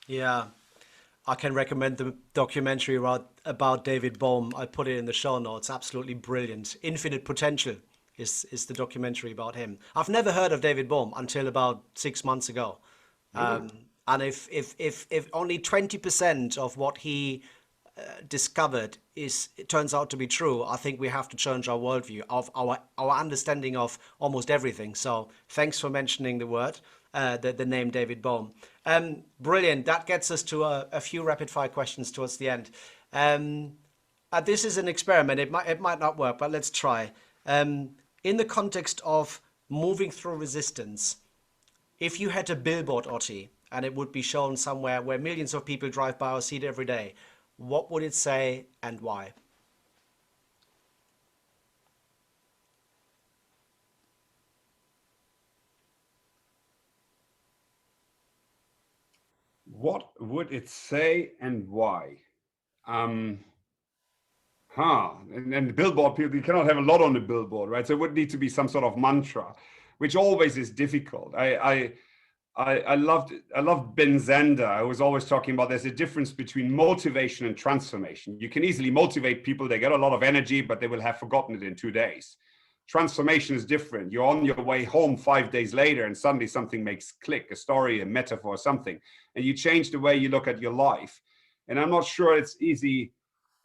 Yeah, I can recommend the documentary about David Bohm. I put it in the show notes. Absolutely brilliant. Infinite Potential is the documentary about him. I've never heard of David Bohm until about 6 months ago. And if only 20% of what he discovered it turns out to be true, I think we have to change our worldview, of our understanding of almost everything. So thanks for mentioning the name David Bohm. Brilliant. That gets us to a few rapid fire questions towards the end. This is an experiment. It might not work, but let's try. In the context of moving through resistance, if you had a billboard, Otti, and it would be shown somewhere where millions of people drive by or see it every day, what would it say and why? What would it say and why? And the billboard, people, you cannot have a lot on the billboard, right? So it would need to be some sort of mantra, which always is difficult. I loved Ben Zander. I was always talking about there's a difference between motivation and transformation. You can easily motivate people. They get a lot of energy, but they will have forgotten it in 2 days. Transformation is different. You're on your way home 5 days later and suddenly something makes click, a story, a metaphor, something, and you change the way you look at your life. And I'm not sure it's easy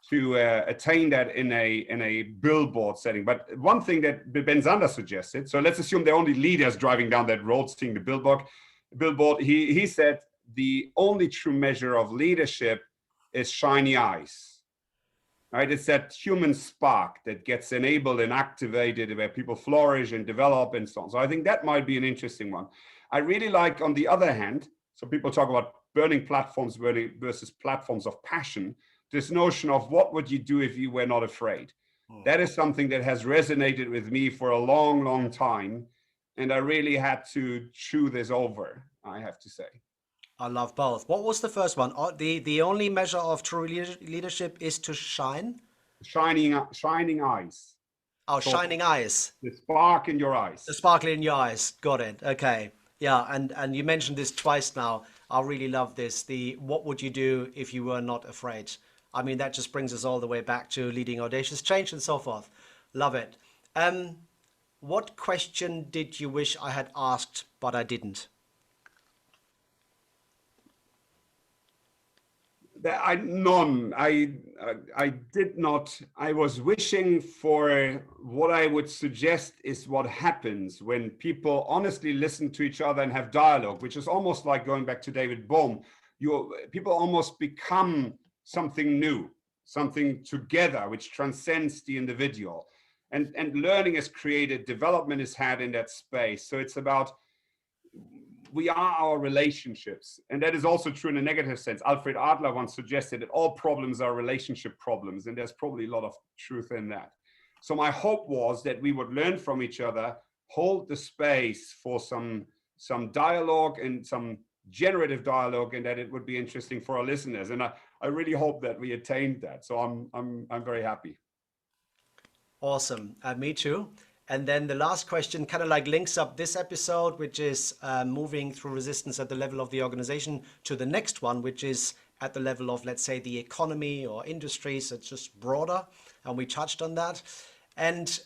to attain that in a billboard setting. But one thing that Ben Zander suggested, so let's assume they're only leaders driving down that road seeing the billboard, he said the only true measure of leadership is shiny eyes, right? It's that human spark that gets enabled and activated where people flourish and develop and so on. So I think that might be an interesting one. I really like, on the other hand, so people talk about burning platforms versus platforms of passion, this notion of what would you do if you were not afraid? That is something that has resonated with me for a long, long time. And I really had to chew this over, I have to say. I love both. What was the first one? The only measure of true leadership is to shine? Shining eyes. Oh, so shining eyes. The spark in your eyes. The sparkle in your eyes. Got it. Okay. Yeah, and you mentioned this twice now. I really love this. What would you do if you were not afraid? I mean, that just brings us all the way back to leading audacious change and so forth. Love it. What question did you wish I had asked, but I didn't? None. I did not. I was wishing for what I would suggest is what happens when people honestly listen to each other and have dialogue, which is almost like going back to David Bohm. People almost become something new, something together, which transcends the individual. And learning is created, development is had in that space. So it's about, we are our relationships. And that is also true in a negative sense. Alfred Adler once suggested that all problems are relationship problems. And there's probably a lot of truth in that. So my hope was that we would learn from each other, hold the space for some dialogue and some generative dialogue, and that it would be interesting for our listeners. And I really hope that we attained that. So I'm very happy. Awesome. Me too. And then the last question kind of like links up this episode, which is moving through resistance at the level of the organization to the next one, which is at the level of, let's say, the economy or industry. So it's just broader. And we touched on that. And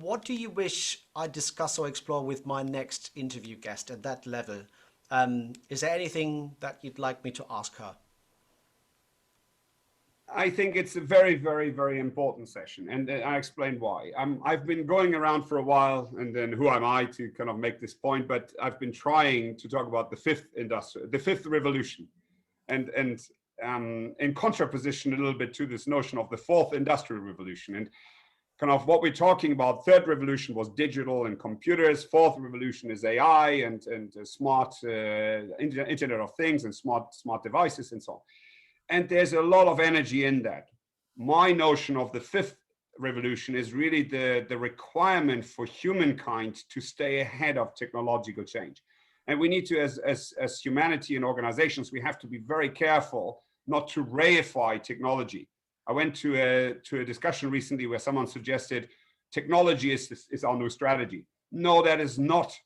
what do you wish I discuss or explore with my next interview guest at that level? Is there anything that you'd like me to ask her? I think it's a very, very, very important session, and I explain why. I've been going around for a while, and then who am I to kind of make this point? But I've been trying to talk about the fifth revolution, and in contraposition a little bit to this notion of the fourth industrial revolution. And kind of what we're talking about, third revolution was digital and computers, fourth revolution is AI and smart Internet of Things and smart devices and so on. And there's a lot of energy in that. My notion of the fifth revolution is really the requirement for humankind to stay ahead of technological change. And we need to, as humanity and organizations, we have to be very careful not to reify technology. I went to a discussion recently where someone suggested technology is our new strategy. No, that is not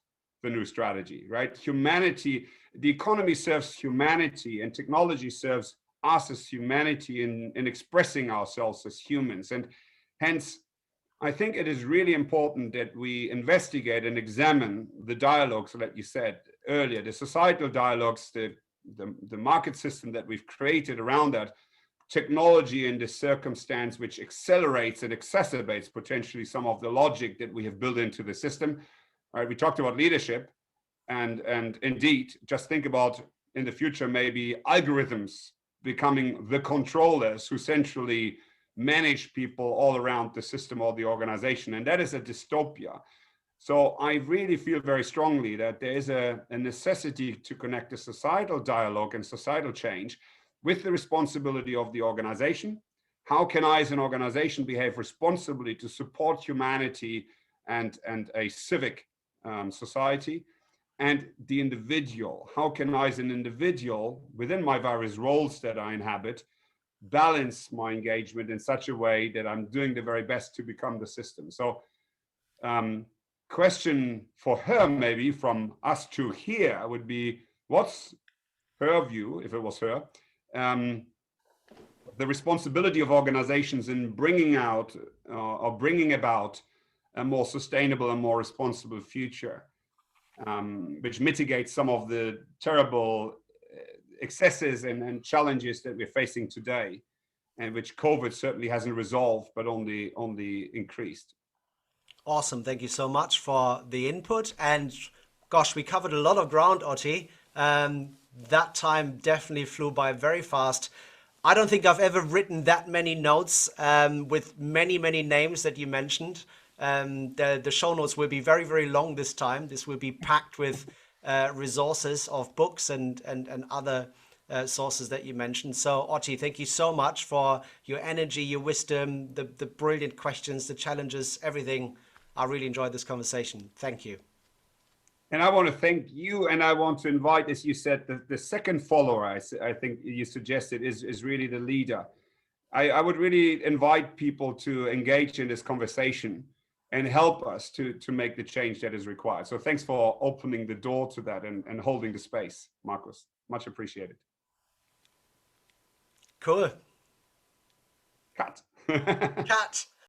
the new strategy, right? Humanity, the economy serves humanity, and technology serves us as humanity in expressing ourselves as humans. And hence, I think it is really important that we investigate and examine the dialogues that you said earlier, the societal dialogues, the market system that we've created around that, technology in this circumstance which accelerates and exacerbates potentially some of the logic that we have built into the system. All right, we talked about leadership, and indeed, just think about in the future maybe algorithms becoming the controllers who centrally manage people all around the system or the organization. And that is a dystopia. So I really feel very strongly that there is a necessity to connect the societal dialogue and societal change with the responsibility of the organization. How can I as an organization behave responsibly to support humanity and a civic society? And the individual, how can I as an individual within my various roles that I inhabit balance my engagement in such a way that I'm doing the very best to become the system? So question for her maybe from us two here would be, what's her view, if it was her, the responsibility of organizations in bringing out or bringing about a more sustainable and more responsible future? Which mitigates some of the terrible excesses and challenges that we're facing today, and which COVID certainly hasn't resolved, but only increased. Awesome. Thank you so much for the input. And gosh, we covered a lot of ground, Otti. That time definitely flew by very fast. I don't think I've ever written that many notes with many, many names that you mentioned. The show notes will be very, very long this time. This will be packed with resources of books and other sources that you mentioned. So, Otti, thank you so much for your energy, your wisdom, the brilliant questions, the challenges, everything. I really enjoyed this conversation. Thank you. And I want to thank you, and I want to invite, as you said, the second follower, I think you suggested, is really the leader. I would really invite people to engage in this conversation and help us to make the change that is required. So thanks for opening the door to that and holding the space, Marcus. Much appreciated. Cool. Cut. Cut.